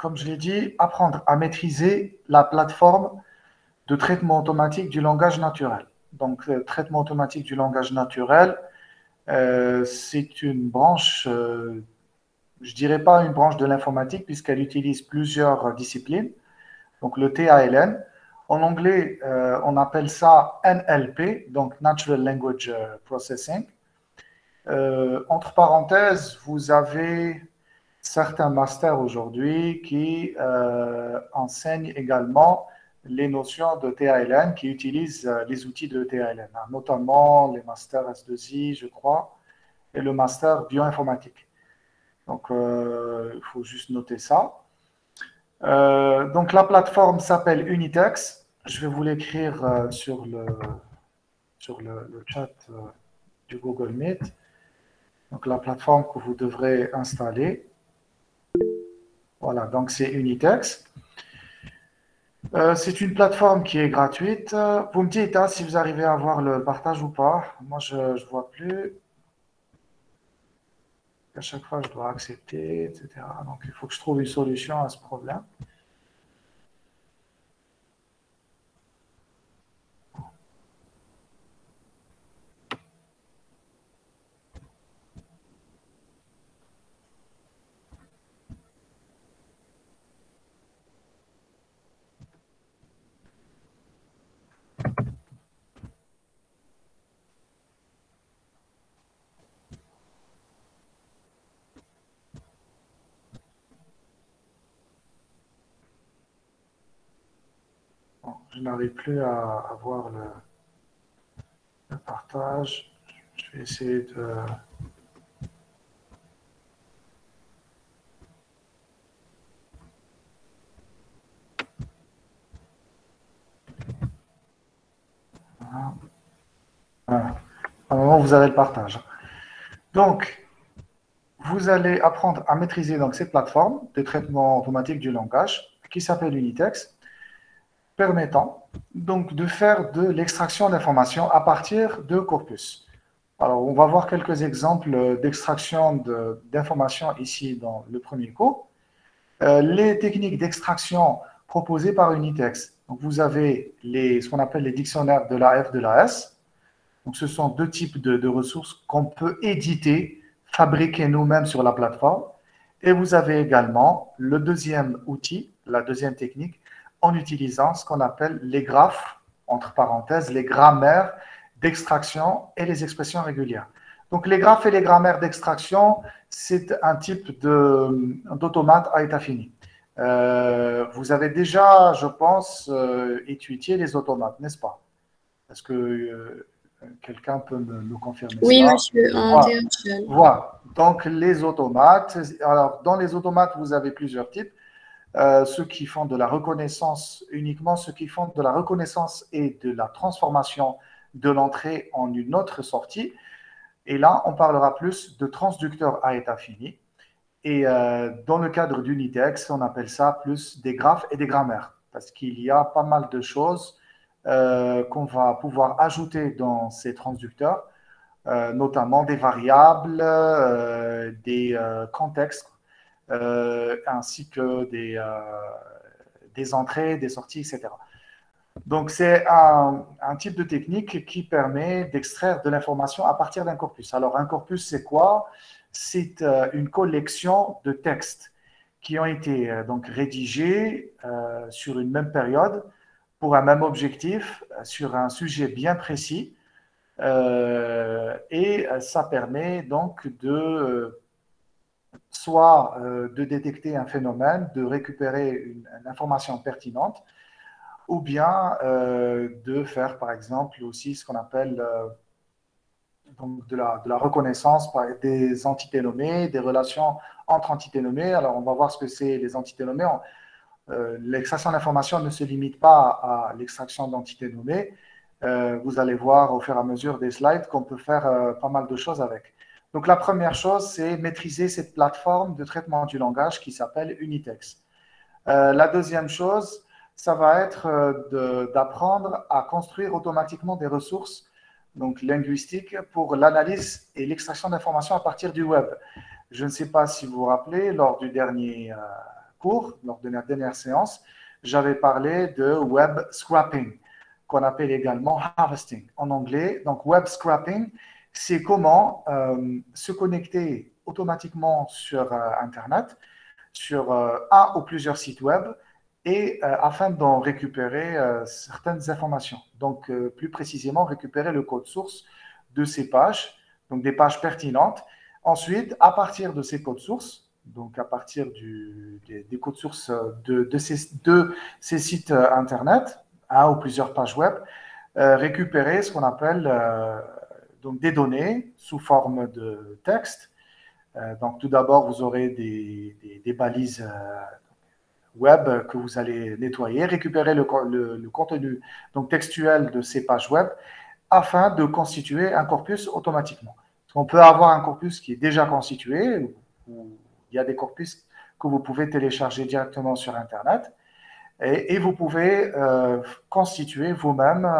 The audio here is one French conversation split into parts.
comme je l'ai dit, apprendre à maîtriser la plateforme de traitement automatique du langage naturel. Donc, traitement automatique du langage naturel, c'est une branche, je dirais pas une branche de l'informatique, puisqu'elle utilise plusieurs disciplines. Donc, le TALN. En anglais, on appelle ça NLP, donc Natural Language Processing. Entre parenthèses, vous avez certains masters aujourd'hui qui enseignent également les notions de TALN, qui utilisent les outils de TALN, hein, notamment les masters S2I, je crois, et le master bioinformatique. Donc, il faut juste noter ça. Donc, la plateforme s'appelle Unitex. Je vais vous l'écrire sur le chat du Google Meet. Donc, la plateforme que vous devrez installer. Voilà, donc c'est Unitex. C'est une plateforme qui est gratuite. Vous me dites hein, si vous arrivez à voir le partage ou pas. Moi, je ne vois plus. À chaque fois, je dois accepter, etc. Donc, il faut que je trouve une solution à ce problème. Bon, je n'arrive plus à voir le partage. Je vais essayer de... Voilà. À un moment, vous avez le partage. Donc, vous allez apprendre à maîtriser donc, cette plateforme de traitement automatique du langage qui s'appelle Unitex, permettant donc de faire de l'extraction d'informations à partir de corpus. Alors, on va voir quelques exemples d'extraction d'informations ici dans le premier cours. Les techniques d'extraction proposées par Unitex. Donc, vous avez ce qu'on appelle les dictionnaires de la F de la S. Donc, ce sont deux types de ressources qu'on peut éditer, fabriquer nous-mêmes sur la plateforme. Et vous avez également le deuxième outil, la deuxième technique, en utilisant ce qu'on appelle les graphes, entre parenthèses, les grammaires d'extraction et les expressions régulières. Donc, les graphes et les grammaires d'extraction, c'est un type d'automate à état fini. Vous avez déjà, je pense, étudié les automates, n'est-ce pas? Est-ce que quelqu'un peut me confirmer Oui, ça? monsieur, en Voilà. DHL. Voilà. Donc, les automates. Alors, dans les automates, vous avez plusieurs types. Ceux qui font de la reconnaissance, uniquement ceux qui font de la reconnaissance et de la transformation de l'entrée en une autre sortie. Et là, on parlera plus de transducteurs à état fini. Et dans le cadre d'Unitex, on appelle ça plus des graphes et des grammaires, parce qu'il y a pas mal de choses qu'on va pouvoir ajouter dans ces transducteurs, notamment des variables, des contextes, ainsi que des entrées, des sorties, etc. Donc, c'est un type de technique qui permet d'extraire de l'information à partir d'un corpus. Alors, un corpus, c'est quoi? C'est une collection de textes qui ont été donc rédigés sur une même période pour un même objectif, sur un sujet bien précis. Et ça permet donc de soit de détecter un phénomène, de récupérer une information pertinente, ou bien de faire, par exemple, aussi ce qu'on appelle donc de la reconnaissance par des entités nommées, des relations entre entités nommées. Alors, on va voir ce que c'est les entités nommées. L'extraction d'informations ne se limite pas à l'extraction d'entités nommées. Vous allez voir au fur et à mesure des slides qu'on peut faire pas mal de choses avec. Donc, la première chose, c'est maîtriser cette plateforme de traitement du langage qui s'appelle Unitex. La deuxième chose, ça va être d'apprendre à construire automatiquement des ressources donc linguistiques pour l'analyse et l'extraction d'informations à partir du web. Je ne sais pas si vous vous rappelez, lors du dernier cours, lors de la dernière séance, j'avais parlé de web scrapping, qu'on appelle également harvesting en anglais. Donc, web scrapping, c'est comment se connecter automatiquement sur Internet, sur un ou plusieurs sites web, et afin d'en récupérer certaines informations. Donc, plus précisément, récupérer le code source de ces pages, donc des pages pertinentes. Ensuite, à partir de ces codes sources, donc à partir des codes sources de ces sites Internet, un ou plusieurs pages web, récupérer ce qu'on appelle donc des données sous forme de texte. Donc tout d'abord, vous aurez des balises web que vous allez nettoyer, récupérer le contenu donc textuel de ces pages web afin de constituer un corpus automatiquement. On peut avoir un corpus qui est déjà constitué, ou il y a des corpus que vous pouvez télécharger directement sur Internet, et vous pouvez constituer vous-même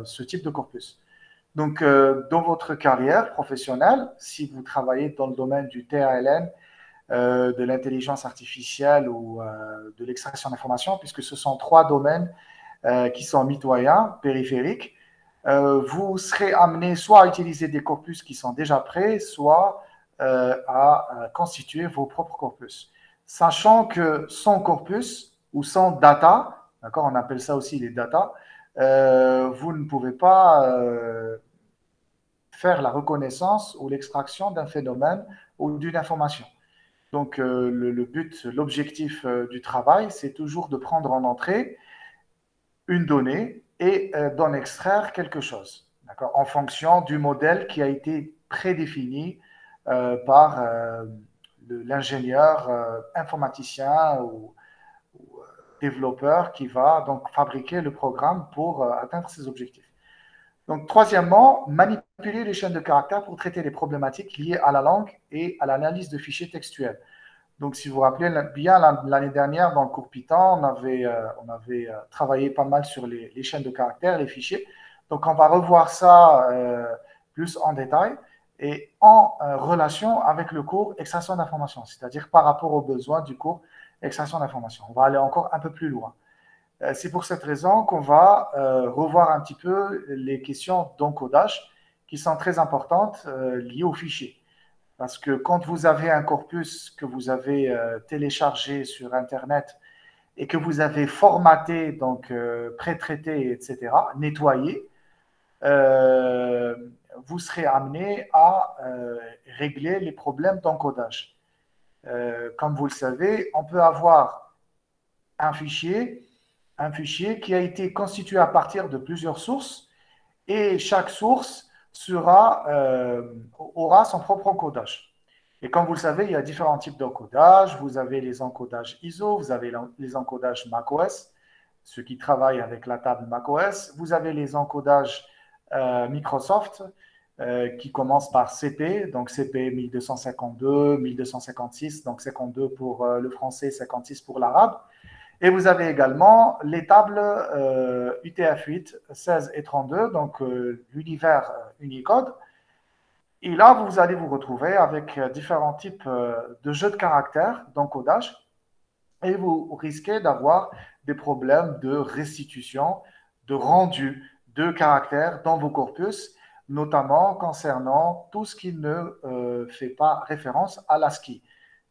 ce type de corpus. Donc, dans votre carrière professionnelle, si vous travaillez dans le domaine du TALN, de l'intelligence artificielle ou de l'extraction d'informations, puisque ce sont trois domaines qui sont mitoyens, périphériques, vous serez amené soit à utiliser des corpus qui sont déjà prêts, soit à constituer vos propres corpus. Sachant que sans corpus ou sans data, d'accord, on appelle ça aussi les data, vous ne pouvez pas faire la reconnaissance ou l'extraction d'un phénomène ou d'une information. Donc, le but, l'objectif du travail, c'est toujours de prendre en entrée une donnée et d'en extraire quelque chose, en fonction du modèle qui a été prédéfini par l'ingénieur informaticien ou développeur qui va donc fabriquer le programme pour atteindre ses objectifs. Donc, troisièmement, manipuler les chaînes de caractères pour traiter les problématiques liées à la langue et à l'analyse de fichiers textuels. Donc, si vous vous rappelez bien, l'année dernière, dans le cours Python, on avait travaillé pas mal sur les chaînes de caractères, les fichiers. Donc, on va revoir ça plus en détail et en relation avec le cours extraction d'informations, c'est-à-dire par rapport aux besoins du cours extraction d'informations. On va aller encore un peu plus loin. C'est pour cette raison qu'on va revoir un petit peu les questions d'encodage qui sont très importantes liées aux fichiers. Parce que quand vous avez un corpus que vous avez téléchargé sur Internet et que vous avez formaté, donc pré-traité, etc., nettoyé, vous serez amené à régler les problèmes d'encodage. Comme vous le savez, on peut avoir un fichier qui a été constitué à partir de plusieurs sources et chaque source aura son propre encodage. Et comme vous le savez, il y a différents types d'encodage. Vous avez les encodages ISO, vous avez les encodages macOS, ceux qui travaillent avec la table macOS. Vous avez les encodages Microsoft qui commencent par CP, donc CP 1252, 1256, donc 52 pour le français, 56 pour l'arabe. Et vous avez également les tables UTF-8, 16 et 32, donc l'univers Unicode. Et là, vous allez vous retrouver avec différents types de jeux de caractères, d'encodage, et vous risquez d'avoir des problèmes de restitution, de rendu de caractères dans vos corpus, notamment concernant tout ce qui ne fait pas référence à l'ASCII,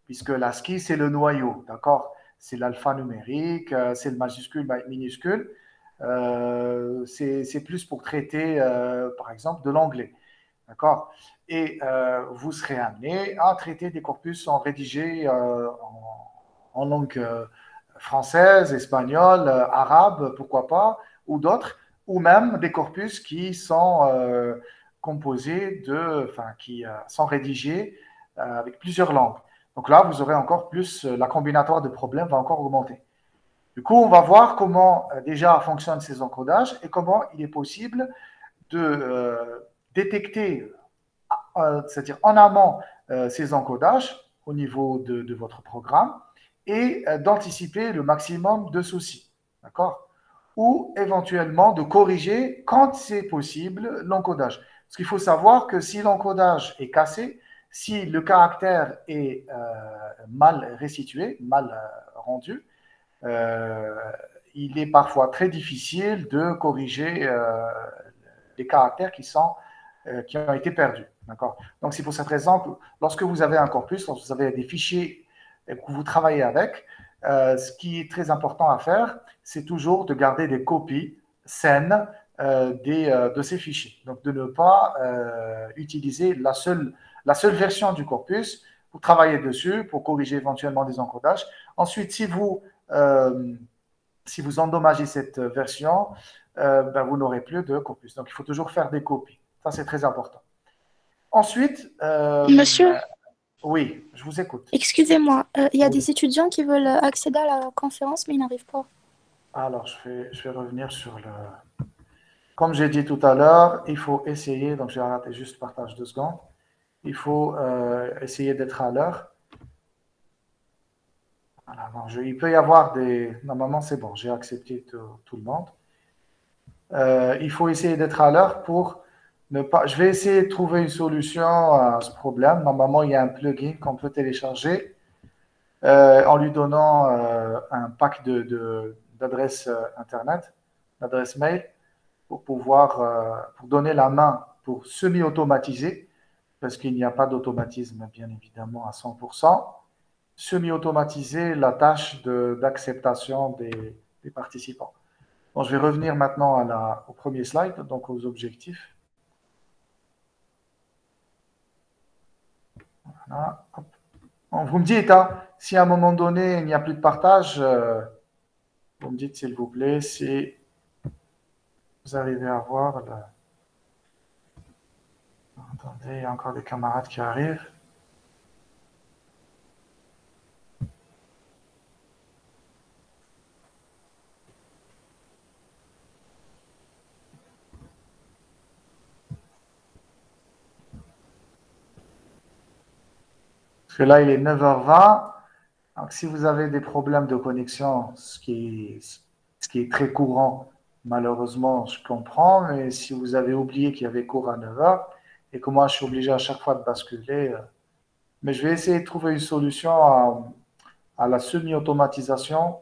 puisque l'ASCII, c'est le noyau, d'accord? C'est l'alphanumérique, c'est le majuscule, minuscule. C'est plus pour traiter, par exemple, de l'anglais. D'accord? Et vous serez amené à traiter des corpus en rédigé en langue française, espagnole, arabe, pourquoi pas, ou d'autres, ou même des corpus qui sont composés qui sont rédigés avec plusieurs langues. Donc là, vous aurez encore plus, la combinatoire de problèmes va encore augmenter. Du coup, on va voir comment déjà fonctionnent ces encodages et comment il est possible de détecter, c'est-à-dire en amont, ces encodages au niveau de votre programme et d'anticiper le maximum de soucis. D'accord? Ou éventuellement de corriger quand c'est possible l'encodage. Parce qu'il faut savoir que si l'encodage est cassé, si le caractère est mal restitué, mal rendu, il est parfois très difficile de corriger les caractères qui ont été perdus. Donc, c'est pour cette raison que lorsque vous avez un corpus, lorsque vous avez des fichiers que vous travaillez avec, ce qui est très important à faire, c'est toujours de garder des copies saines de ces fichiers. Donc, de ne pas utiliser la seule version du corpus pour travailler dessus, pour corriger éventuellement des encodages. Ensuite, si vous endommagez cette version, vous n'aurez plus de corpus. Donc, il faut toujours faire des copies. Ça, c'est très important. Ensuite, Monsieur, oui, je vous écoute. excusez-moi, il y a Oui. des étudiants qui veulent accéder à la conférence, mais ils n'arrivent pas. Alors, je vais revenir sur le… Comme j'ai dit tout à l'heure, il faut essayer, donc j'ai raté juste partage 2 secondes, il faut essayer d'être à l'heure. Voilà, il peut y avoir des… Normalement, c'est bon, j'ai accepté tout le monde. Il faut essayer d'être à l'heure pour ne pas… Je vais essayer de trouver une solution à ce problème. Normalement, il y a un plugin qu'on peut télécharger en lui donnant un pack d'adresses Internet, d'adresses mail, pour pour donner la main pour semi-automatiser, parce qu'il n'y a pas d'automatisme, bien évidemment, à 100%, semi-automatiser la tâche d'acceptation des participants. Bon, je vais revenir maintenant au premier slide, donc aux objectifs. Voilà. Bon, vous me dites, hein, si à un moment donné, il n'y a plus de partage, vous me dites, s'il vous plaît, si vous arrivez à voir. Attendez, il y a encore des camarades qui arrivent. Parce que là, il est 9h20. Donc, si vous avez des problèmes de connexion, ce qui est très courant, malheureusement, je comprends, mais si vous avez oublié qu'il y avait cours à 9h et que moi, je suis obligé à chaque fois de basculer, mais je vais essayer de trouver une solution à la semi-automatisation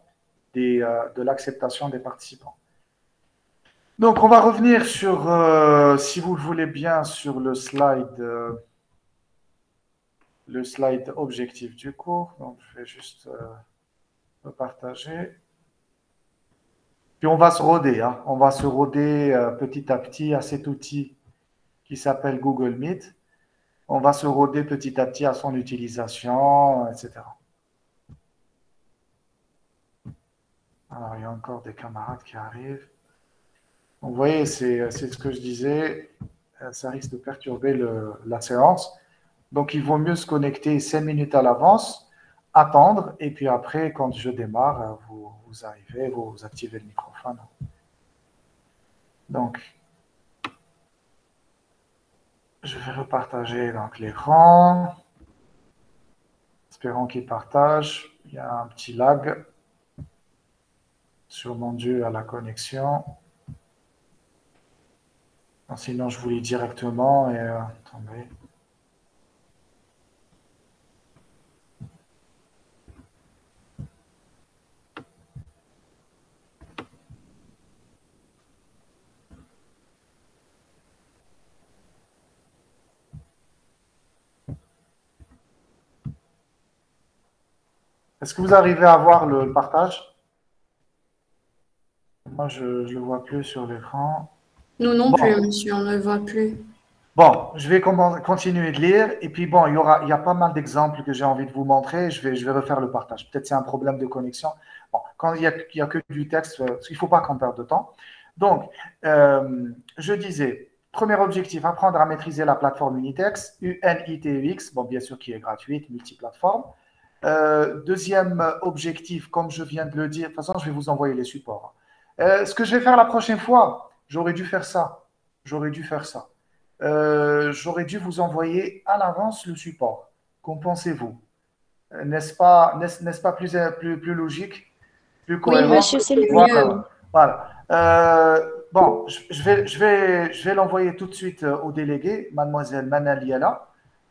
de l'acceptation des participants. Donc, on va revenir sur, si vous le voulez bien, sur le slide objectif du cours. Donc, je vais juste repartager. Puis on va se roder, hein. On va se roder petit à petit à cet outil qui s'appelle Google Meet. On va se roder petit à petit à son utilisation, etc. Alors, il y a encore des camarades qui arrivent. Donc, vous voyez, c'est ce que je disais, ça risque de perturber la séance. Donc, il vaut mieux se connecter 5 minutes à l'avance, attendre, et puis après, quand je démarre, vous arrivez, vous activez le microphone. Donc, je vais repartager donc l'écran. Espérons qu'il partage. Il y a un petit lag, sûrement dû à la connexion. Sinon, je vous lis directement. Et, attendez. Est-ce que vous arrivez à voir le partage? Moi, je ne le vois plus sur l'écran. Nous non Bon. plus, monsieur, on ne le voit plus. Bon, je vais continuer de lire. Et puis, bon, il y a pas mal d'exemples que j'ai envie de vous montrer. Je vais refaire le partage. Peut-être c'est un problème de connexion. Bon, quand il y a que du texte, il ne faut pas qu'on perde de temps. Donc, je disais, premier objectif, apprendre à maîtriser la plateforme Unitex, UNITEX, bon, bien sûr, qui est gratuite, multiplateforme. Deuxième objectif, comme je viens de le dire, de toute façon, je vais vous envoyer les supports. Ce que je vais faire la prochaine fois, j'aurais dû faire ça. J'aurais dû faire ça. J'aurais dû vous envoyer à l'avance le support. Qu'en pensez-vous? N'est-ce pas plus logique, plus Oui, cohérent? monsieur, c'est mieux. Voilà. Bon, je vais l'envoyer tout de suite au délégué, mademoiselle Manal Yala,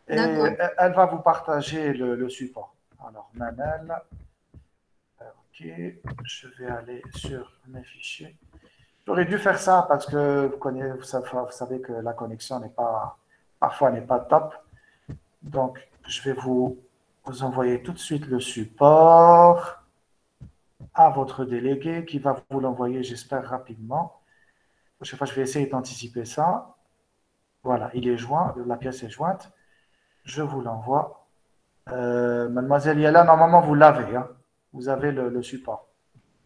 et D'accord. elle va vous partager le support. Alors, Manal, Ok, je vais aller sur mes fichiers. J'aurais dû faire ça parce que vous savez que la connexion n'est pas, parfois n'est pas top. Donc, je vais vous envoyer tout de suite le support à votre délégué qui va vous l'envoyer, j'espère, rapidement. Je vais essayer d'anticiper ça. Voilà, il est joint, la pièce est jointe. Je vous l'envoie. Mademoiselle Yella, normalement, vous l'avez. Hein. Vous avez le support.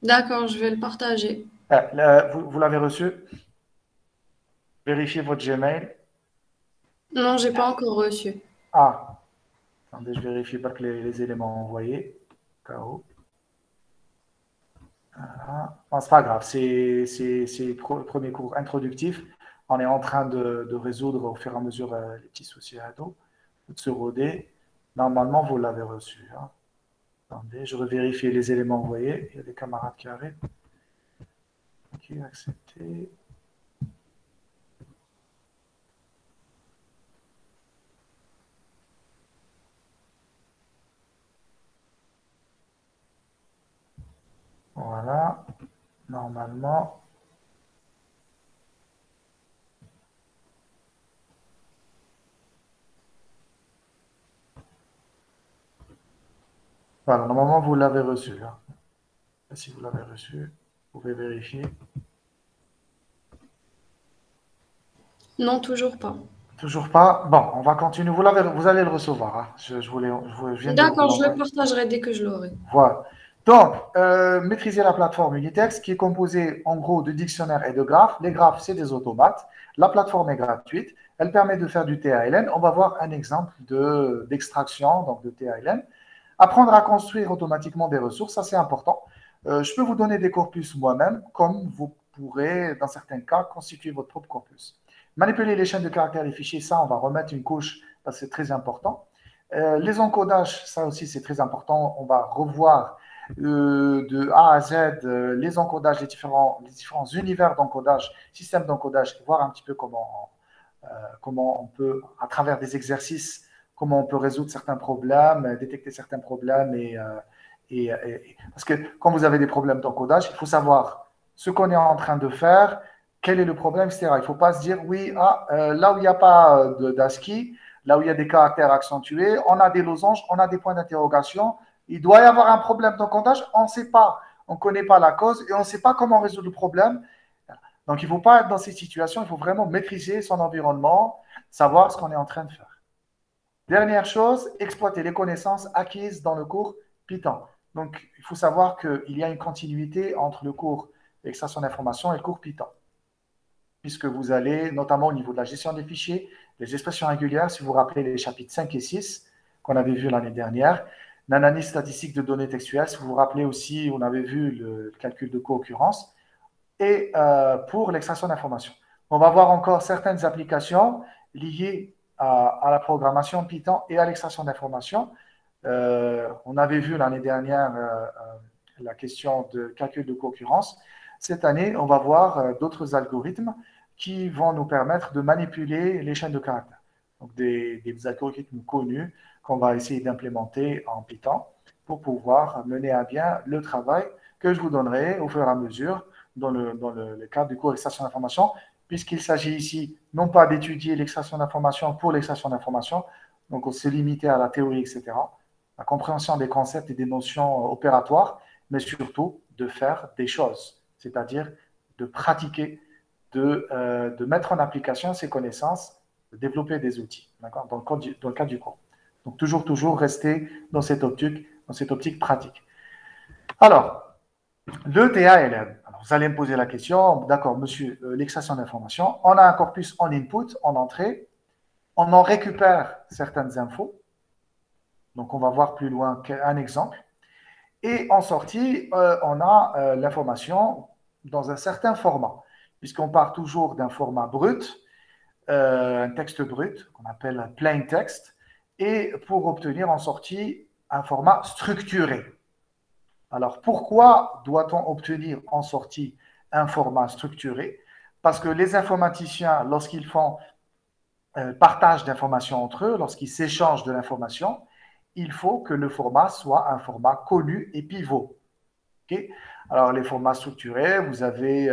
D'accord, je vais le partager. Vous l'avez reçu? Vérifiez votre Gmail. Non, j'ai pas encore reçu. Ah, attendez, je vérifie pas que les éléments envoyés. KO. Voilà. Bon, c'est pas grave, c'est le premier cours introductif. On est en train de résoudre au fur et à mesure les petits soucis à dos, de se roder. Normalement, vous l'avez reçu. Hein. Attendez, je vais vérifier les éléments envoyés. Il y a des camarades qui arrivent. Ok, accepté. Voilà, normalement. Voilà, normalement, vous l'avez reçu. Hein. Si vous l'avez reçu, vous pouvez vérifier. Non, toujours pas. Toujours pas. Bon, on va continuer. Vous allez le recevoir. Hein. Je viens de vous D'accord, je le l'envoyer. partagerai dès que je l'aurai. Voilà. Donc, maîtriser la plateforme Unitex qui est composée en gros de dictionnaires et de graphes. Les graphes, c'est des automates. La plateforme est gratuite. Elle permet de faire du TALN. On va voir un exemple d'extraction donc de TALN. Apprendre à construire automatiquement des ressources, ça c'est important. Je peux vous donner des corpus moi-même, comme vous pourrez, dans certains cas, constituer votre propre corpus. Manipuler les chaînes de caractères des fichiers, ça, on va remettre une couche, parce que c'est très important. Les encodages, ça aussi, c'est très important. On va revoir de A à Z les encodages, les différents univers d'encodage, systèmes d'encodage, voir un petit peu comment on peut, à travers des exercices, comment on peut résoudre certains problèmes, détecter certains problèmes. Parce que quand vous avez des problèmes d'encodage, il faut savoir ce qu'on est en train de faire, quel est le problème, etc. Il ne faut pas se dire, oui, là où il n'y a pas d'ASCII, là où il y a des caractères accentués, on a des losanges, on a des points d'interrogation, il doit y avoir un problème d'encodage, on ne sait pas, on ne connaît pas la cause et on ne sait pas comment résoudre le problème. Donc, il ne faut pas être dans ces situations, il faut vraiment maîtriser son environnement, savoir ce qu'on est en train de faire. Dernière chose, exploiter les connaissances acquises dans le cours Python. Donc, il faut savoir qu'il y a une continuité entre le cours d'extraction d'informations et le cours Python, puisque vous allez, notamment au niveau de la gestion des fichiers, les expressions régulières, si vous vous rappelez les chapitres 5 et 6 qu'on avait vus l'année dernière, l'analyse statistique de données textuelles, si vous vous rappelez aussi, on avait vu le calcul de co-occurrence, et pour l'extraction d'informations. On va voir encore certaines applications liées à la programmation Python et à l'extraction d'informations. On avait vu l'année dernière la question de calcul de concurrence. Cette année, on va voir d'autres algorithmes qui vont nous permettre de manipuler les chaînes de caractères. Donc des algorithmes connus qu'on va essayer d'implémenter en Python pour pouvoir mener à bien le travail que je vous donnerai au fur et à mesure dans le cadre du cours extraction d'information, puisqu'il s'agit ici non pas d'étudier l'extraction d'information pour l'extraction d'information, donc on s'est limité à la théorie, etc., la compréhension des concepts et des notions opératoires, mais surtout de faire des choses, c'est-à-dire de pratiquer, de mettre en application ces connaissances, de développer des outils, d'accord, dans le cadre du cours. Donc toujours rester dans cette optique pratique. Alors, le TALN. Alors, vous allez me poser la question, d'accord, monsieur, l'extraction d'informations, on a un corpus en input, en entrée, on en récupère certaines infos, donc on va voir plus loin un exemple, et en sortie, on a l'information dans un certain format, puisqu'on part toujours d'un format brut, un texte brut, qu'on appelle plain text, et pour obtenir en sortie un format structuré. Alors, pourquoi doit-on obtenir en sortie un format structuré? Parce que les informaticiens, lorsqu'ils font partage d'informations entre eux, lorsqu'ils s'échangent de l'information, il faut que le format soit un format connu et pivot. Ok. Alors, les formats structurés, vous avez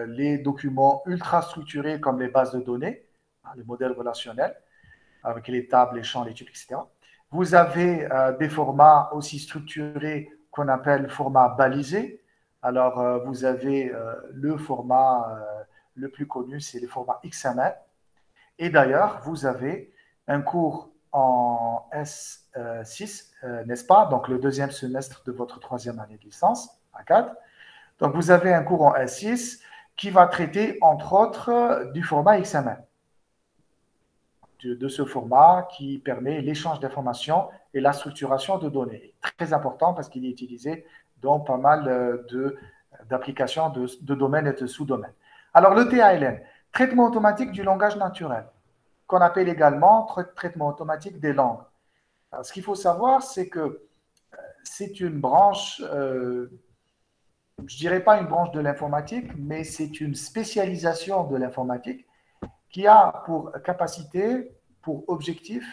les documents ultra structurés comme les bases de données, hein, les modèles relationnels, avec les tables, les champs, les tubes, etc. Vous avez des formats aussi structurés qu'on appelle format balisé. Alors, vous avez le format le plus connu, c'est le format XML. Et d'ailleurs, vous avez un cours en S6, n'est-ce pas? Donc, le deuxième semestre de votre troisième année de licence, à 4. Donc, vous avez un cours en S6 qui va traiter, entre autres, du format XML, de ce format qui permet l'échange d'informations et la structuration de données. Très important parce qu'il est utilisé dans pas mal d'applications de domaines et de sous-domaines. Alors, le TALN, traitement automatique du langage naturel, qu'on appelle également traitement automatique des langues. Alors, ce qu'il faut savoir, c'est que c'est une branche, je ne dirais pas une branche de l'informatique, mais c'est une spécialisation de l'informatique qui a pour capacité, pour objectif,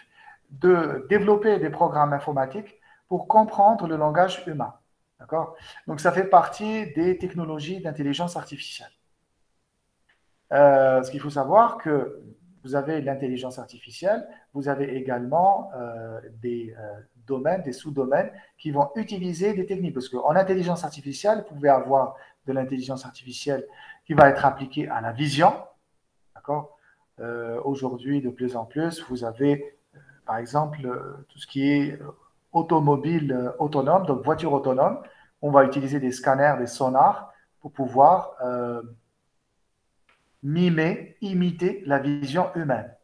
de développer des programmes informatiques pour comprendre le langage humain. D'accord? Donc, ça fait partie des technologies d'intelligence artificielle. Ce qu'il faut savoir que vous avez l'intelligence artificielle, vous avez également des domaines, des sous-domaines qui vont utiliser des techniques. Parce qu'en intelligence artificielle, vous pouvez avoir de l'intelligence artificielle qui va être appliquée à la vision. D'accord? Aujourd'hui, de plus en plus, vous avez, par exemple, tout ce qui est automobile autonome, donc voiture autonome. On va utiliser des scanners, des sonars pour pouvoir imiter la vision humaine.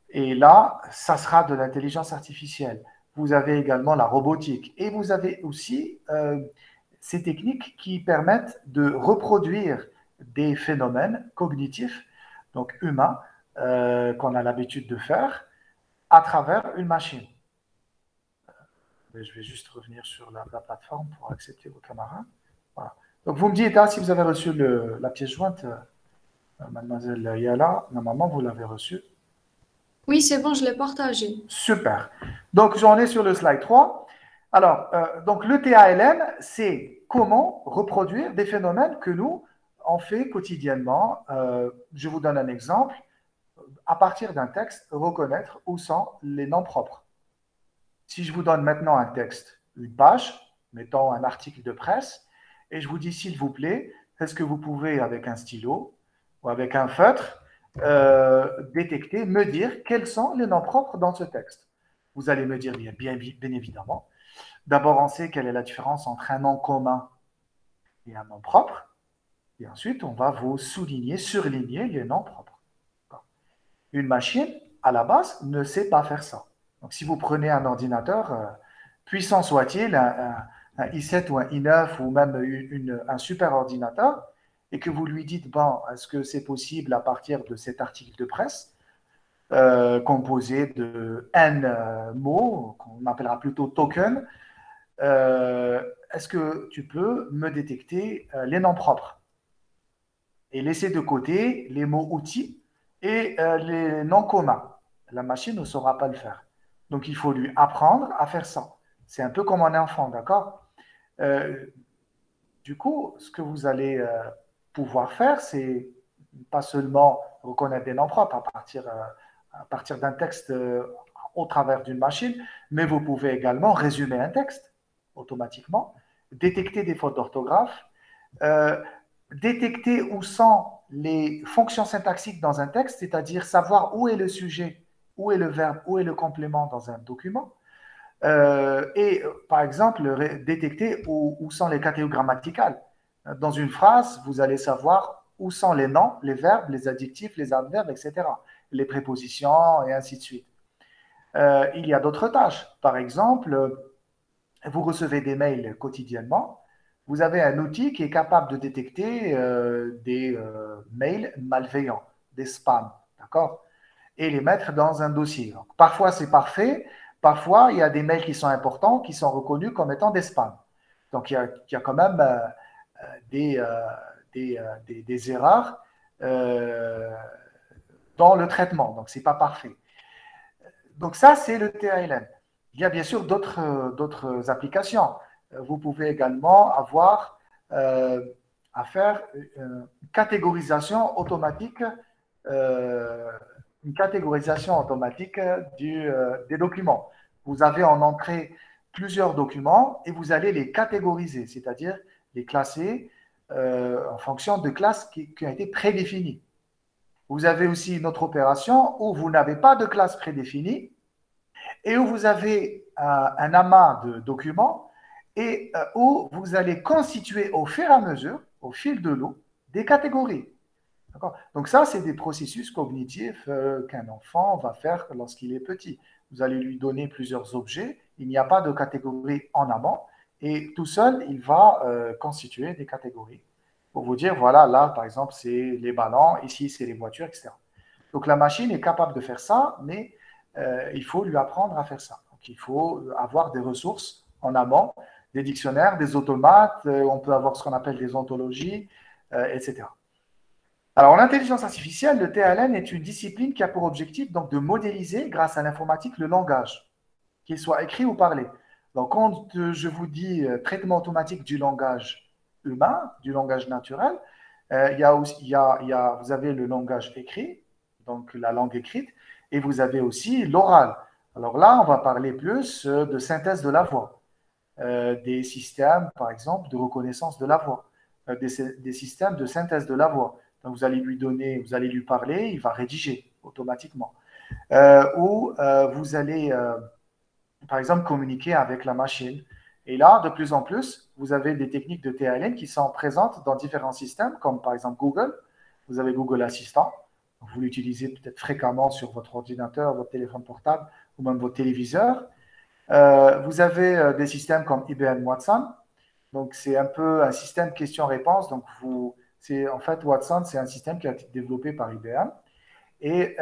Et là, ça sera de l'intelligence artificielle. Vous avez également la robotique. Et vous avez aussi ces techniques qui permettent de reproduire des phénomènes cognitifs, donc humains, qu'on a l'habitude de faire à travers une machine. Je vais juste revenir sur la plateforme pour accepter vos camarades. Voilà. Donc, vous me dites si vous avez reçu la pièce jointe, mademoiselle Yala, normalement, vous l'avez reçue. Oui, c'est bon, je l'ai partagé. Super. Donc, j'en ai sur le slide 3. Alors, donc le TALN, c'est comment reproduire des phénomènes que nous, on fait quotidiennement. Je vous donne un exemple. À partir d'un texte, reconnaître où sont les noms propres. Si je vous donne maintenant un texte, une page, mettons un article de presse, et je vous dis, s'il vous plaît, est-ce que vous pouvez, avec un stylo ou avec un feutre, détecter, me dire quels sont les noms propres dans ce texte? Vous allez me dire, bien évidemment. D'abord, on sait quelle est la différence entre un nom commun et un nom propre. Et ensuite, on va vous souligner, surligner les noms propres. Une machine, à la base, ne sait pas faire ça. Donc, si vous prenez un ordinateur, puissant soit-il, un i7 ou un i9 ou même un super ordinateur, et que vous lui dites, bon, est-ce que c'est possible à partir de cet article de presse, composé de N mots, qu'on appellera plutôt token, est-ce que tu peux me détecter les noms propres et laisser de côté les mots outils et les noms communs? La machine ne saura pas le faire. Donc, il faut lui apprendre à faire ça. C'est un peu comme un enfant, d'accord? Du coup, ce que vous allez pouvoir faire, c'est pas seulement reconnaître des noms propres à partir d'un texte au travers d'une machine, mais vous pouvez également résumer un texte automatiquement, détecter des fautes d'orthographe, détecter où sont les fonctions syntaxiques dans un texte, c'est-à-dire savoir où est le sujet, où est le verbe, où est le complément dans un document. Et par exemple, détecter où sont les catégories grammaticales. Dans une phrase, vous allez savoir où sont les noms, les verbes, les adjectifs, les adverbes, etc. Les prépositions et ainsi de suite. Il y a d'autres tâches. Par exemple, vous recevez des mails quotidiennement. Vous avez un outil qui est capable de détecter des mails malveillants, des spams, d'accord? Et les mettre dans un dossier. Donc, parfois, c'est parfait. Parfois, il y a des mails qui sont importants, qui sont reconnus comme étant des spams. Donc, il y a quand même des erreurs dans le traitement. Donc, ce n'est pas parfait. Donc, ça, c'est le TALN. Il y a bien sûr d'autres applications. vous pouvez également avoir à faire une catégorisation automatique, des documents. Vous avez en entrée plusieurs documents et vous allez les catégoriser, c'est-à-dire les classer en fonction de classes qui ont été prédéfinies. Vous avez aussi une autre opération où vous n'avez pas de classe prédéfinie et où vous avez un amas de documents et où vous allez constituer au fur et à mesure, au fil de l'eau, des catégories. Donc ça, c'est des processus cognitifs qu'un enfant va faire lorsqu'il est petit. Vous allez lui donner plusieurs objets, il n'y a pas de catégorie en amont, et tout seul, il va constituer des catégories pour vous dire, voilà, là, par exemple, c'est les ballons, ici, c'est les voitures, etc. Donc la machine est capable de faire ça, mais il faut lui apprendre à faire ça. Donc il faut avoir des ressources en amont, des dictionnaires, des automates, on peut avoir ce qu'on appelle des ontologies, etc. Alors, en intelligence artificielle, le TLN est une discipline qui a pour objectif donc, de modéliser, grâce à l'informatique, le langage, qu'il soit écrit ou parlé. Donc, quand je vous dis traitement automatique du langage humain, du langage naturel, vous avez le langage écrit, donc la langue écrite, et vous avez aussi l'oral. Alors là, on va parler plus de synthèse de la voix, des systèmes, par exemple, de reconnaissance de la voix, des systèmes de synthèse de la voix. Donc, vous allez lui donner, vous allez lui parler, il va rédiger automatiquement. Ou vous allez, par exemple, communiquer avec la machine. Et là, de plus en plus, vous avez des techniques de TLN qui sont présentes dans différents systèmes, comme par exemple Google. Vous avez Google Assistant. Vous l'utilisez peut-être fréquemment sur votre ordinateur, votre téléphone portable ou même votre téléviseur. Vous avez des systèmes comme IBM Watson. Donc, c'est un peu un système question-réponse. Donc, en fait, Watson, c'est un système qui a été développé par IBM. Et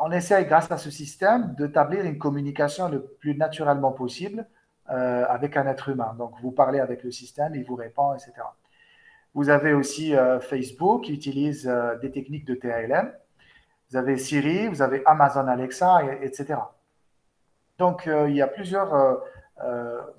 on essaie, grâce à ce système, d'établir une communication le plus naturellement possible avec un être humain. Donc, vous parlez avec le système, il vous répond, etc. Vous avez aussi Facebook qui utilise des techniques de TLM. Vous avez Siri, vous avez Amazon Alexa, etc. Donc, il y a plusieurs